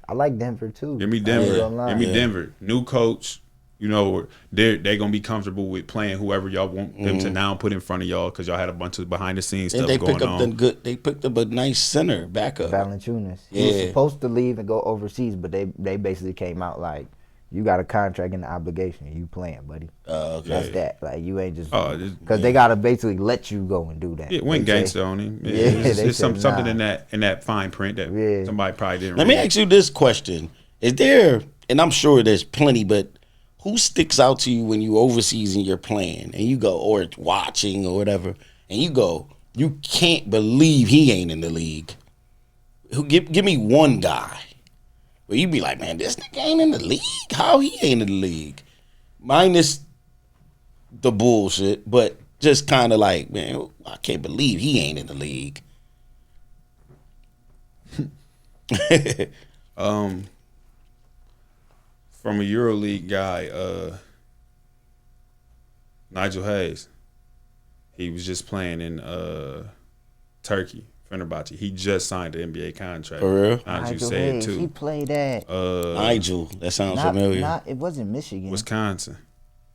I like Denver too. Give me Denver. Give me Denver. New coach. You know, they're gonna be comfortable with playing whoever y'all want them to now put in front of y'all because y'all had a bunch of behind the scenes stuff going on. They picked up a nice center backup. Valanciunas. He was supposed to leave and go overseas, but they basically came out like, you got a contract and an obligation. You playing, buddy. Okay. That's that. Like, you ain't just because they gotta basically let you go and do that. It went gangster on him. It's something in that fine print that somebody probably didn't. Let me ask you this question: is there, and I'm sure there's plenty, but who sticks out to you when you overseas and you're playing and you go, or watching or whatever, and you go, you can't believe he ain't in the league? Give me one guy where you be like, man, this nigga ain't in the league. How he ain't in the league? Minus the bullshit, but just kind of like, man, I can't believe he ain't in the league. From a EuroLeague guy, Nigel Hayes. He was just playing in Turkey, Fenerbahce. He just signed an NBA contract. For real? Nigel Hayes, too. He played at Nigel. That sounds familiar. It wasn't Michigan. Wisconsin,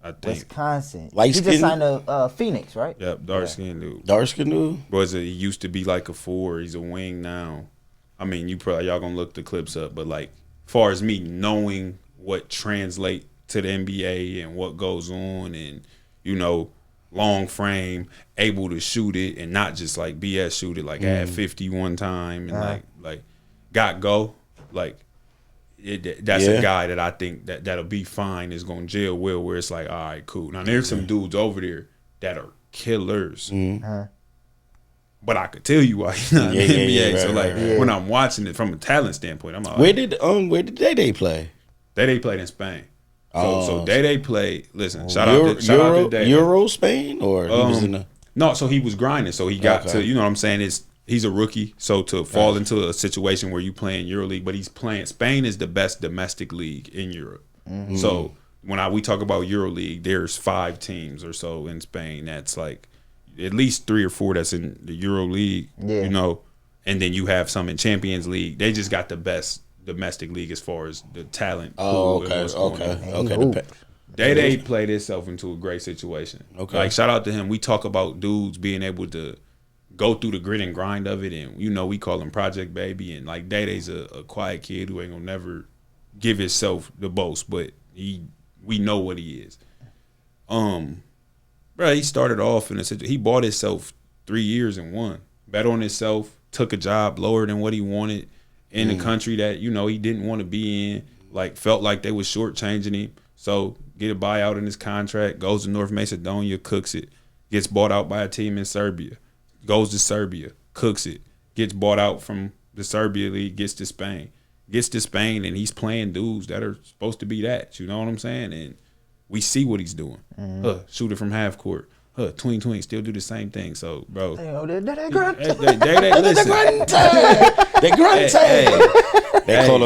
I think. Wisconsin. Light he just signed a Phoenix, right? Yep, dark-skinned dude. Dark-skinned dude? He used to be like a 4. He's a wing now. I mean, y'all gonna look the clips up, but like, far as me knowing what translate to the NBA and what goes on, and you know, long frame, able to shoot it and not just like BS shoot it, like add 50 one time and like got go. Like that's a guy that I think that'll be fine, is gonna gel well, where it's like, all right, cool. Now there's some dudes over there that are killers. But I could tell you why he's not in the NBA. So like when I'm watching it from a talent standpoint, I'm like, where did Day play? Day played in Spain. So Day played. Listen, shout out to Day. Euro Spain, or he was in the... No, so he was grinding. So he got to, you know what I'm saying, he's a rookie. So to fall into a situation where you playing EuroLeague, but he's playing, Spain is the best domestic league in Europe. So when we talk about EuroLeague, there's 5 teams or so in Spain that's like at least 3 or 4 that's in the EuroLeague, you know, and then you have some in Champions League. They just got the best domestic league as far as the talent. Okay. Day played himself into a great situation. Okay. Like, shout out to him. We talk about dudes being able to go through the grit and grind of it, and you know, we call him Project Baby, and like Day's a quiet kid who ain't gonna never give himself the boast, but we know what he is. Bro, he started off in a situation. He bought himself 3 years and won. Bet on himself, took a job lower than what he wanted in a country that, you know, he didn't want to be in. Like, felt like they was shortchanging him. So get a buyout in his contract, goes to North Macedonia, cooks it, gets bought out by a team in Serbia, goes to Serbia, cooks it, gets bought out from the Serbia league, gets to Spain, and he's playing dudes that are supposed to be that. You know what I'm saying? And we see what he's doing. Shoot it from half court. Tween, still do the same thing. So, bro. They call him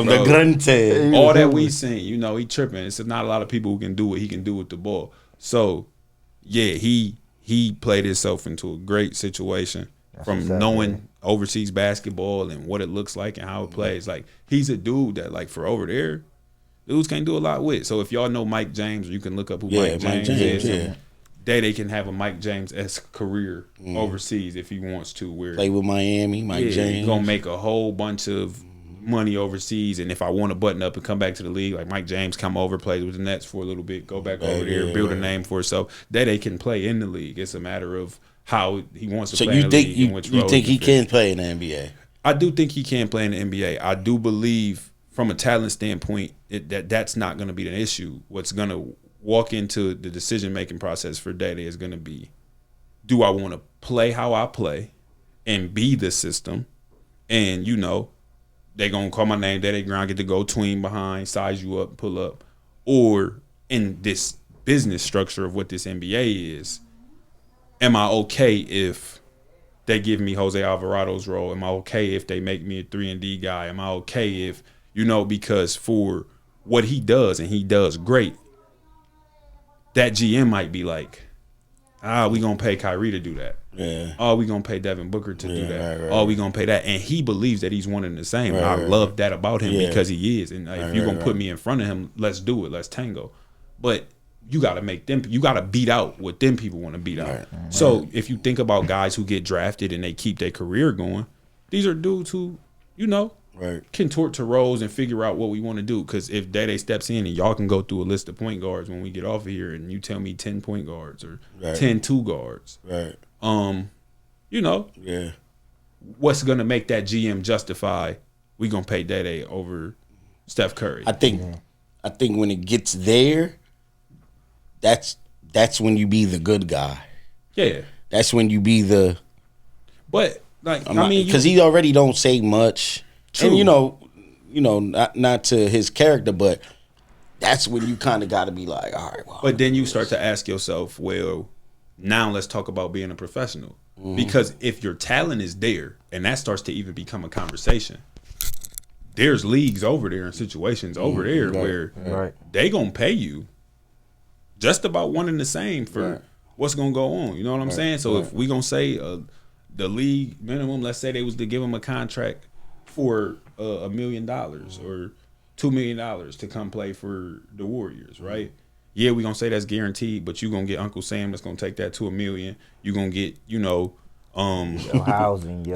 the Grunte. All that we seen, you know, he tripping. It's not a lot of people who can do what he can do with the ball. So, yeah, he played himself into a great situation. From knowing overseas basketball and what it looks like and how it plays. Like, he's a dude that, like, for over there, dudes can't do a lot with. So if y'all know Mike James, or you can look up who Mike James is. They can have a Mike James-esque career overseas if he wants to. Where play with Miami, Mike James. He's going to make a whole bunch of money overseas. And if I want to button up and come back to the league, like Mike James come over, plays with the Nets for a little bit, go back over there, build a name for himself. They can play in the league. It's a matter of how he wants to play in the league. So you think he can play in the NBA? I do think he can play in the NBA. I do believe from a talent standpoint that's not going to be an issue. What's going to walk into the decision-making process for Day is going to be, do I want to play how I play and be the system and, you know, they gonna call my name, they ground, get to go tween behind, size you up, pull up, or in this business structure of what this NBA is, am I okay if they give me Jose Alvarado's role? Am I okay if they make me a 3-and-D guy? Am I okay if, because for what he does, and he does great, that GM might be like, we gonna pay Kyrie to do that. Yeah. We gonna pay Devin Booker to do that. Right. We gonna pay that. And he believes that he's one and the same. I love that about him because he is. And if you're gonna put me in front of him, let's do it. Let's tango. But you gotta you gotta beat out what them people want to beat out. Right. So if you think about guys who get drafted and they keep their career going, these are dudes who, contort to roles and figure out what we want to do. Because if Day steps in and y'all can go through a list of point guards when we get off of here, and you tell me 10 point guards or 10 2 guards, what's gonna make that GM justify we gonna pay Day over Steph Curry? I think when it gets there, that's when you be the good guy. Yeah, that's when you be the. But because he already don't say much. True. And not to his character, but that's when you kind of got to be like, all right. Well, but then you start to ask yourself, well, now let's talk about being a professional. Mm-hmm. Because if your talent is there, and that starts to even become a conversation, there's leagues over there and situations over there where they gonna pay you just about one and the same for what's gonna go on. You know what I'm saying? So if we gonna say the league minimum, let's say they was to give him a contract for $1 million or $2 million to come play for the Warriors, right? Yeah, we gonna say that's guaranteed, but you gonna get Uncle Sam that's gonna take that to $1 million. You gonna get, your housing,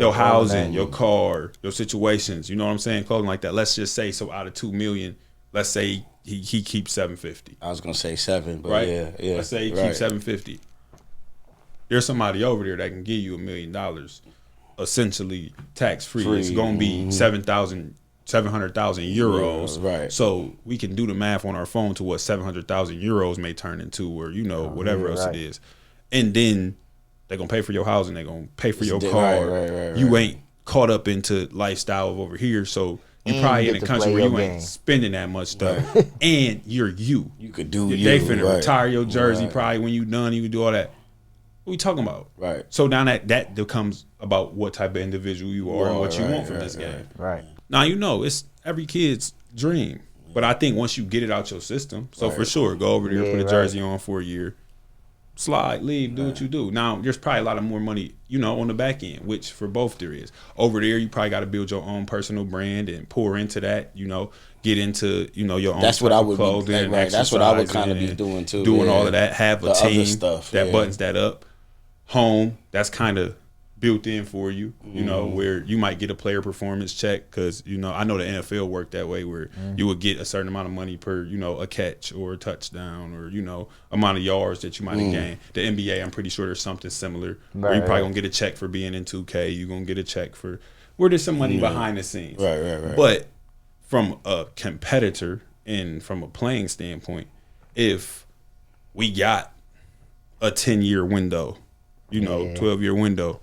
your car, your situations. You know what I'm saying? Clothing like that. Let's just say, so out of $2 million, let's say he keeps $750. I was gonna say 7, but right? Yeah. Let's say he keeps $750. There's somebody over there that can give you $1 million. Essentially tax free. It's gonna be 700,000 euros. Right. So we can do the math on our phone to what 700,000 euros may turn into, or whatever else it is, and then they're gonna pay for your housing. They're gonna pay for your car. Right. You ain't caught up into lifestyle of over here, so you probably in a country where you ain't spending that much stuff, and you're you. You could do. They finna retire your jersey probably when you done. You can do all that. What we talking about? Right. So now that becomes about what type of individual you are and what you want from this game. Right. Now it's every kid's dream, but I think once you get it out your system, so for sure, go over there, put a jersey on for a year, slide, leave, do what you do. Now there's probably a lot of more money, on the back end, which for both there is. Over there, you probably got to build your own personal brand and pour into that. Get into your own. That's what I would clothing. Right. That's what I would kind of be doing too. Doing all of that. Have a team that buttons that up. Home, that's kind of built in for you, where you might get a player performance check because, I know the NFL worked that way where you would get a certain amount of money per, a catch or a touchdown or, amount of yards that you might have gained. The NBA, I'm pretty sure there's something similar where you're probably going to get a check for being in 2K. You're going to get a check for where there's some money behind the scenes. Right. But from a competitor and from a playing standpoint, if we got a 10-year window, 12-year window,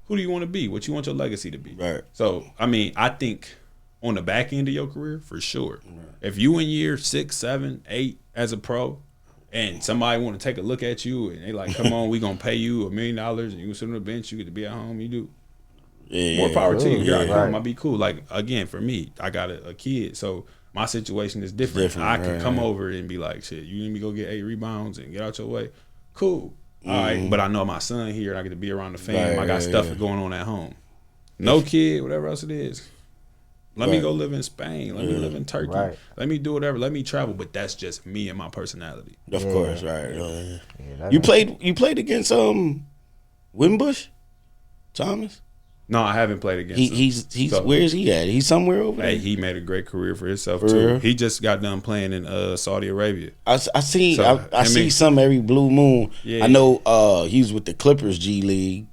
who do you want to be? What you want your legacy to be? Right. So, I think on the back end of your career, for sure, if you in year 6, 7, 8 as a pro, and somebody want to take a look at you and they like, come on, we gonna pay you $1 million and you can sit on the bench, you get to be at home, you do. More power to you. You're at home, I'd be cool. Like, again, for me, I got a kid, so my situation is different. I can come over and be like, shit, you need me to go get 8 rebounds and get out your way? Cool. All right, but I know my son here, and I get to be around the fam. I got stuff going on at home. No kid, whatever else it is. Let me go live in Spain. Let me live in Turkey. Let me do whatever. Let me travel. But that's just me and my personality. Of course, right. You played against Wimbush, Thomas? No, I haven't played against him. He's where is he at? He's somewhere over there. Hey, he made a great career for himself too. Real? He just got done playing in Saudi Arabia. I see some every blue moon. Yeah, I know he was with the Clippers G League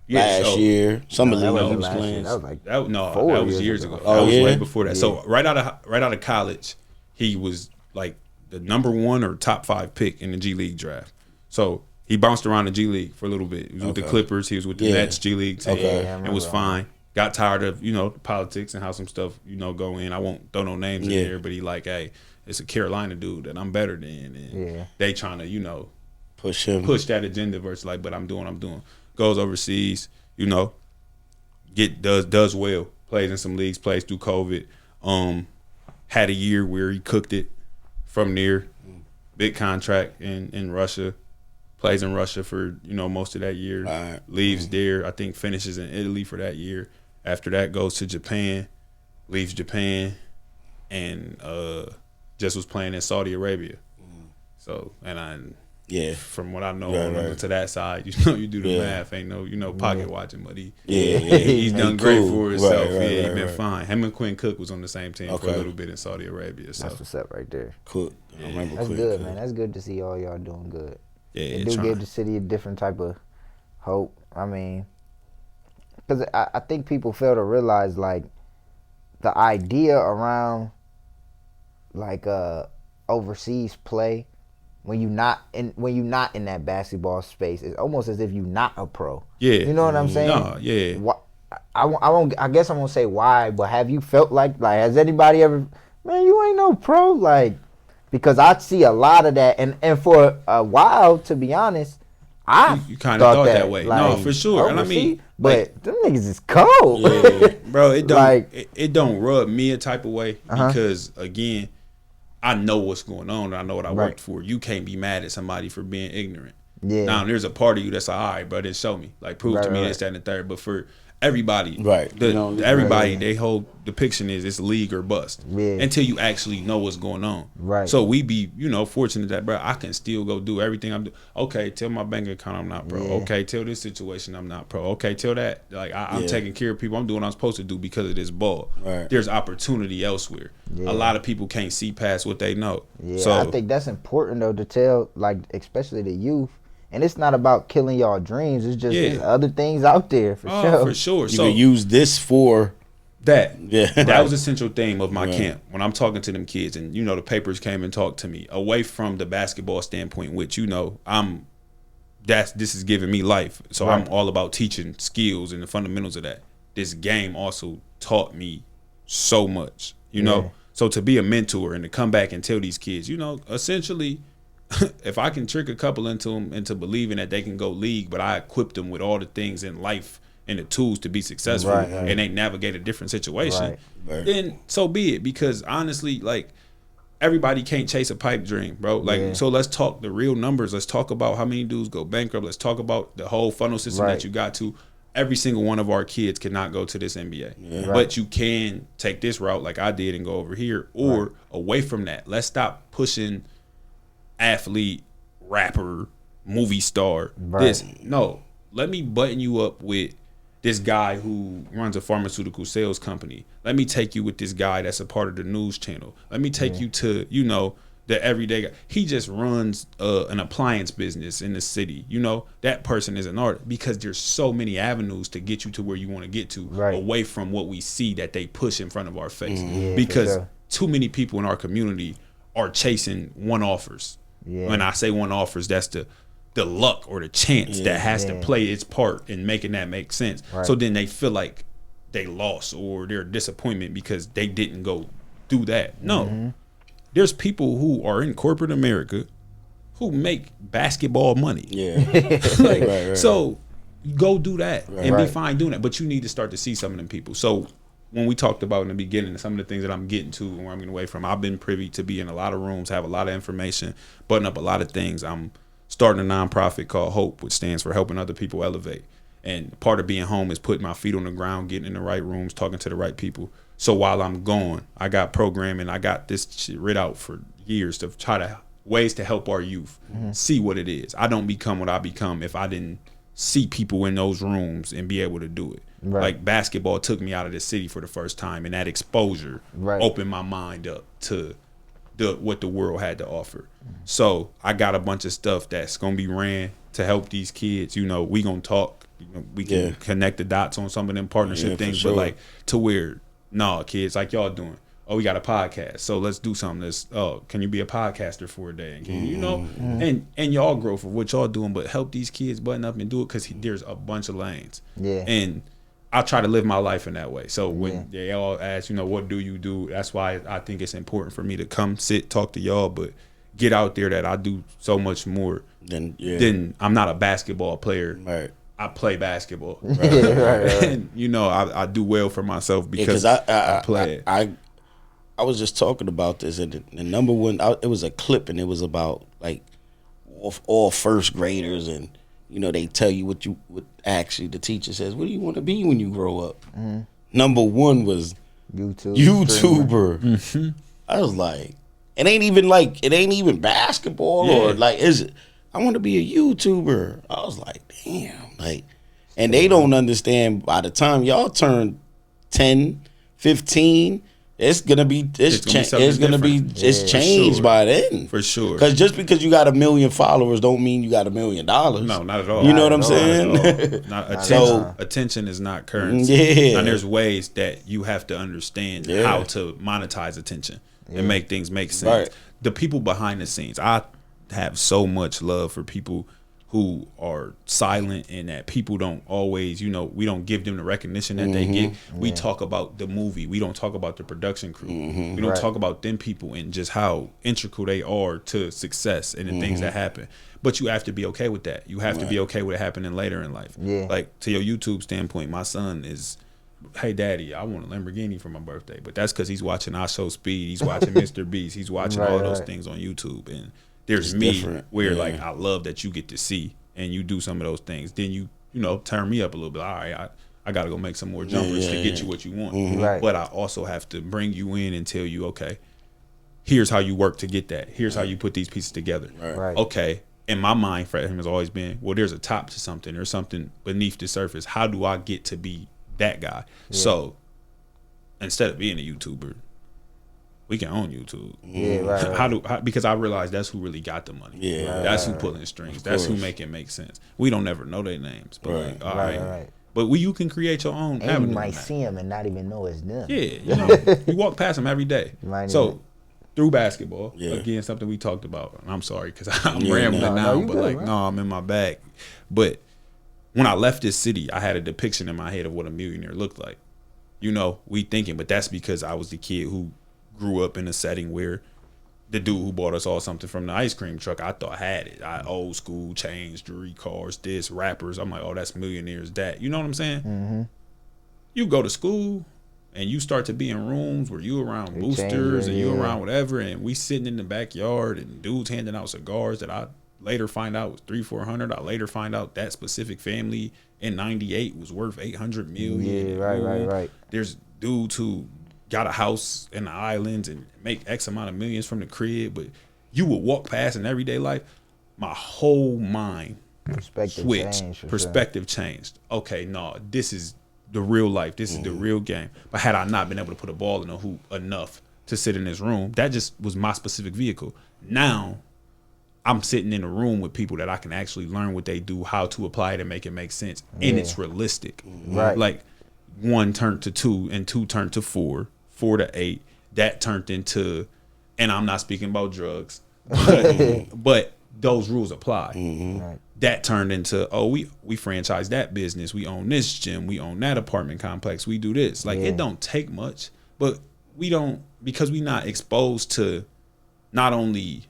last year. Some of them he was playing. That was years ago. That was way before that. Yeah. So right out of college, he was like the number 1 or top 5 pick in the G League draft. So he bounced around the G League for a little bit. He was with the Clippers. He was with the Nets G League team. And was fine. got tired of, politics and how some stuff, go in. I won't throw no names in there, but he like, hey, it's a Carolina dude that I'm better than. And they trying to, push that agenda versus like, but I'm doing. Goes overseas, does well, plays in some leagues, plays through COVID. Had a year where he cooked it from there. Big contract in Russia. Plays in Russia for, most of that year. Right. Leaves there. I think finishes in Italy for that year. After that goes to Japan. Leaves Japan. And just was playing in Saudi Arabia. So, from what I know, to that side, you do the math. Ain't no, pocket watching, but he's done great for himself. He's been fine. Him and Quinn Cook was on the same team for a little bit in Saudi Arabia. So. That's what's up right there. Cook. I remember That's Quinn good, Cook. man. That's good to see all y'all doing good. Yeah, it do give the city a different type of hope. I mean, because I think people fail to realize, like, the idea around, like, overseas play, when you're not in that basketball space, it's almost as if you're not a pro. Yeah, you know what I'm saying? No, yeah. I guess I won't say why, but have you felt like has anybody ever, man, you ain't no pro, like, because I see a lot of that, and for a while, to be honest, you kind of thought that way. Like, no, for sure. And I mean, but them niggas is cold, bro. It don't it don't rub me a type of way because again, I know what's going on. And I know what I worked for. You can't be mad at somebody for being ignorant. Yeah. Now there's a part of you that's like, all right, bro, then show me, like, prove to me this, that, and the third. But for everybody, everybody, they whole depiction is it's league or bust until you actually know what's going on. Right. So we be, fortunate that, bro, I can still go do everything I'm doing. Okay, tell my bank account I'm not pro. Yeah. Okay, tell this situation I'm not pro. Okay, tell that. Like, I'm taking care of people. I'm doing what I'm supposed to do because of this ball. Right. There's opportunity elsewhere. Yeah. A lot of people can't see past what they know. Yeah, so I think that's important, though, to tell, like, especially the youth. And it's not about killing y'all dreams. It's just there's other things out there for sure. For sure. You can use this for that. Yeah, that was a central theme of my camp when I'm talking to them kids, and the papers came and talked to me away from the basketball standpoint, which this is giving me life. So I'm all about teaching skills and the fundamentals of that. This game also taught me so much. So to be a mentor and to come back and tell these kids, essentially. If I can trick a couple into believing that they can go league, but I equip them with all the things in life and the tools to be successful, and they navigate a different situation, then so be it. Because honestly, like, everybody can't chase a pipe dream, bro. Like, so let's talk the real numbers. Let's talk about how many dudes go bankrupt. Let's talk about the whole funnel system that you got to. Every single one of our kids cannot go to this NBA, but you can take this route like I did and go over here or away from that. Let's stop pushing athlete, rapper, movie star. Let me button you up with this guy who runs a pharmaceutical sales company. Let me take you with this guy that's a part of the news channel. Let me take you to, the everyday guy. He just runs an appliance business in the city. That person is an artist, because there's so many avenues to get you to where you want to get to, away from what we see that they push in front of our face. Because too many people in our community are chasing one-offers. Yeah. When I say one-offers, that's the luck or the chance that has to play its part in making that make sense. Right. So then they feel like they lost or they're a disappointment because they didn't go do that. No. There's people who are in corporate America who make basketball money. Yeah. So go do that and be fine doing that. But you need to start to see some of them people. So when we talked about in the beginning, some of the things that I'm getting to and where I'm getting away from, I've been privy to be in a lot of rooms, have a lot of information, button up a lot of things. I'm starting a nonprofit called HOPE, which stands for Helping Other People Elevate. And part of being home is putting my feet on the ground, getting in the right rooms, talking to the right people. So while I'm gone, I got programming, I got this shit writ out for years to try to ways to help our youth see what it is. I don't become what I become if I didn't see people in those rooms and be able to do it. Like, basketball took me out of the city for the first time, and that exposure opened my mind up to what the world had to offer. So I got a bunch of stuff that's gonna be ran to help these kids. We gonna talk. We can connect the dots on some of them partnership things, but like to where, kids, like y'all doing. Oh, we got a podcast, so let's do something. Can you be a podcaster for a day? And and y'all grow for what y'all doing, but help these kids button up and do it, because there's a bunch of lanes. Yeah. And I try to live my life in that way. So when they all ask, what do you do? That's why I think it's important for me to come sit, talk to y'all, but get out there that I do so much more than I'm not a basketball player. Right. I play basketball. Right. And, I do well for myself because I play it. I was just talking about this, and the number one, it was a clip, and it was about like all first graders, and they tell you what actually the teacher says, what do you want to be when you grow up? Mm-hmm. Number one was YouTuber. Mm-hmm. I was like, it ain't even basketball or like, is it? I want to be a YouTuber. I was like, damn, like, and they don't understand by the time y'all turn 10, 15, it's changed by then. For sure. Because just because you got 1 million followers don't mean you got $1 million. No, not at all. You know what I'm saying? Not attention. Attention is not currency. Yeah. And there's ways that you have to understand how to monetize attention and make things make sense. Right. The people behind the scenes, I have so much love for people who are silent and that people don't always, we don't give them the recognition that they get. We talk about the movie. We don't talk about the production crew. We don't talk about them people and just how integral they are to success and the things that happen. But you have to be okay with that. You have to be okay with it happening later in life. Yeah. Like, to your YouTube standpoint, my son is, hey, Daddy, I want a Lamborghini for my birthday. But that's because he's watching I Show Speed. He's watching Mr. Beast. He's watching all those things on YouTube. And there's me where like I love that you get to see and you do some of those things. Then you turn me up a little bit. All right, I got to go make some more jumpers to get you what you want. Right. But I also have to bring you in and tell you, okay, here's how you work to get that. Here's how you put these pieces together. Right. Okay. And my mind for him has always been, well, there's a top to something. There's something beneath the surface. How do I get to be that guy? Yeah. So instead of being a YouTuber, we can own YouTube. Yeah, right. Because I realize that's who really got the money. Yeah, that's who pulling strings. That's who make it make sense. We don't never know their names, but all right. But you can create your own. And you might see them and not even know it's them. Yeah, you walk past them every day. So through basketball, again, something we talked about. And I'm sorry because I'm rambling now, but I'm in my bag. But when I left this city, I had a depiction in my head of what a millionaire looked like. We thinking, but that's because I was the kid who grew up in a setting where the dude who bought us all something from the ice cream truck, I thought had it. Old school, chains, jewelry, cars, this, rappers. I'm like, oh, that's millionaires, that. You know what I'm saying? Mm-hmm. You go to school and you start to be in rooms where you around boosters and you around whatever, and we sitting in the backyard and dudes handing out cigars that I later find out was $300-400. I later find out that specific family in '98 was worth $800 million. Yeah, right. There's dudes who got a house in the islands and make X amount of millions from the crib, but you would walk past in everyday life, my whole mind perspective changed. Okay, no, this is the real life. This is the real game. But had I not been able to put a ball in a hoop enough to sit in this room, that just was my specific vehicle. Now I'm sitting in a room with people that I can actually learn what they do, how to apply it and make it make sense. And it's realistic. Right. Like 1 turned to 2 and 2 turned to 4, 4 to 8. That turned into, and I'm not speaking about drugs, but those rules apply. Right. That turned into, we franchise that business. We own this gym. We own that apartment complex. We do this. Like, it don't take much, but we don't, because we not exposed to not only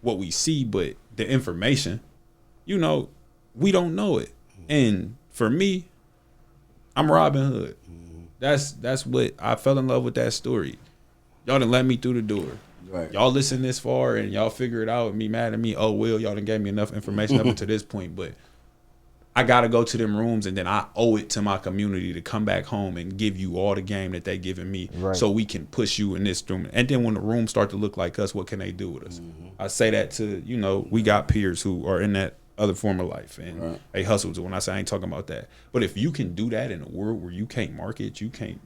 what we see, but the information, we don't know it. And for me, I'm Robin Hood. That's what I fell in love with, that story. Y'all done let me through the door. Right. Y'all listen this far and y'all figure it out and be mad at me. Oh, Will, y'all done gave me enough information up until this point, but I got to go to them rooms, and then I owe it to my community to come back home and give you all the game that they giving me, so we can push you in this room. And then when the rooms start to look like us, what can they do with us? I say that to, we got peers who are in that other form of life, and they hustle. So when I say I ain't talking about that, but if you can do that in a world where you can't market, you can't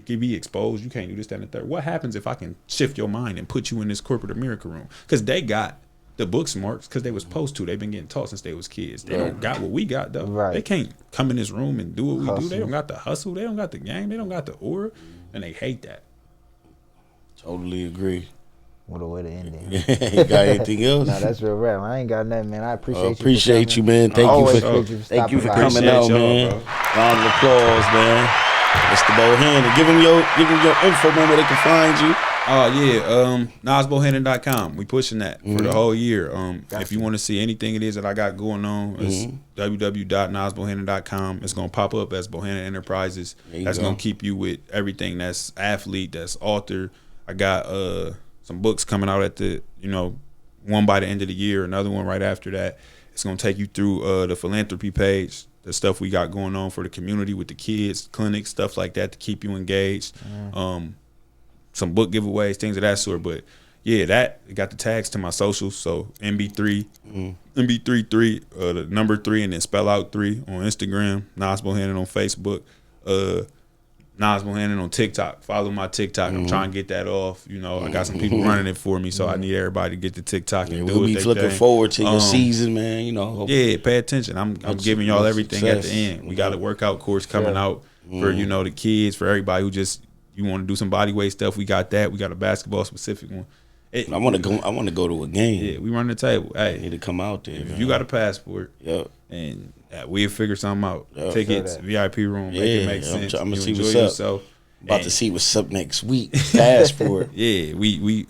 be exposed, you can't do this, that, and the third, what happens if I can shift your mind and put you in this corporate America room? Because they got the book smarts because they was supposed to. They've been getting taught since they was kids. They don't got what we got, though. Right. They can't come in this room and do what we do. They don't got the hustle. They don't got the game. They don't got the aura, and they hate that. Totally agree. What a way to end it. You got anything else? No, that's real rap. I ain't got nothing, man. I appreciate you. Appreciate you, man. Thank you for coming out, man. Bro. Round of applause, man. Mr. Bohannon. Give him your info, man, where they can find you. Oh, yeah. NazBohannon.com. We pushing that for the whole year. If you want to see anything it is that I got going on, it's www.nazbohannon.com. It's going to pop up as Bohannon Enterprises. That's going to keep you with everything that's athlete, that's author. I got some books coming out at the, one by the end of the year, another one right after that. It's going to take you through the philanthropy page, the stuff we got going on for the community with the kids, clinics, stuff like that to keep you engaged. Some book giveaways, things of that sort. But yeah, it got the tags to my socials. So MB3, MB33, the number 3, and then spell out 3 on Instagram. Naz Bohannon on Facebook. Naz Bohannon on TikTok. Follow my TikTok. I'm trying to get that off. I got some people running it for me, so I need everybody to get the TikTok and do it. We'll be looking forward to your season, man. Yeah, pay attention. I'm giving y'all everything at the end. We got a workout course coming out for the kids, for everybody who just you want to do some body weight stuff. We got that. We got a basketball specific one. I want to go to a game. Yeah, we run the table. Hey, need to come out there. If you got a passport, and we'll figure something out. Tickets, VIP room, make it make sense. I'm gonna see what's up. Yourself. About to see what's up next week. Passport. Yeah, we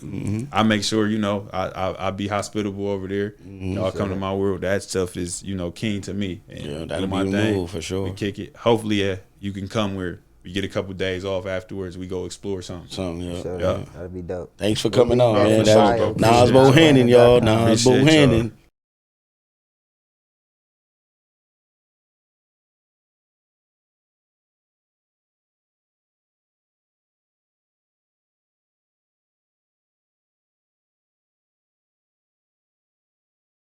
I make sure I be hospitable over there. Y'all come to my world. That stuff is keen to me. And that'll be the move for sure. We kick it. Hopefully, you can come where we get a couple days off afterwards. We go explore something. That'd be dope. Thanks for coming on, man. Naz Bohannon, y'all. Naz Bohannon.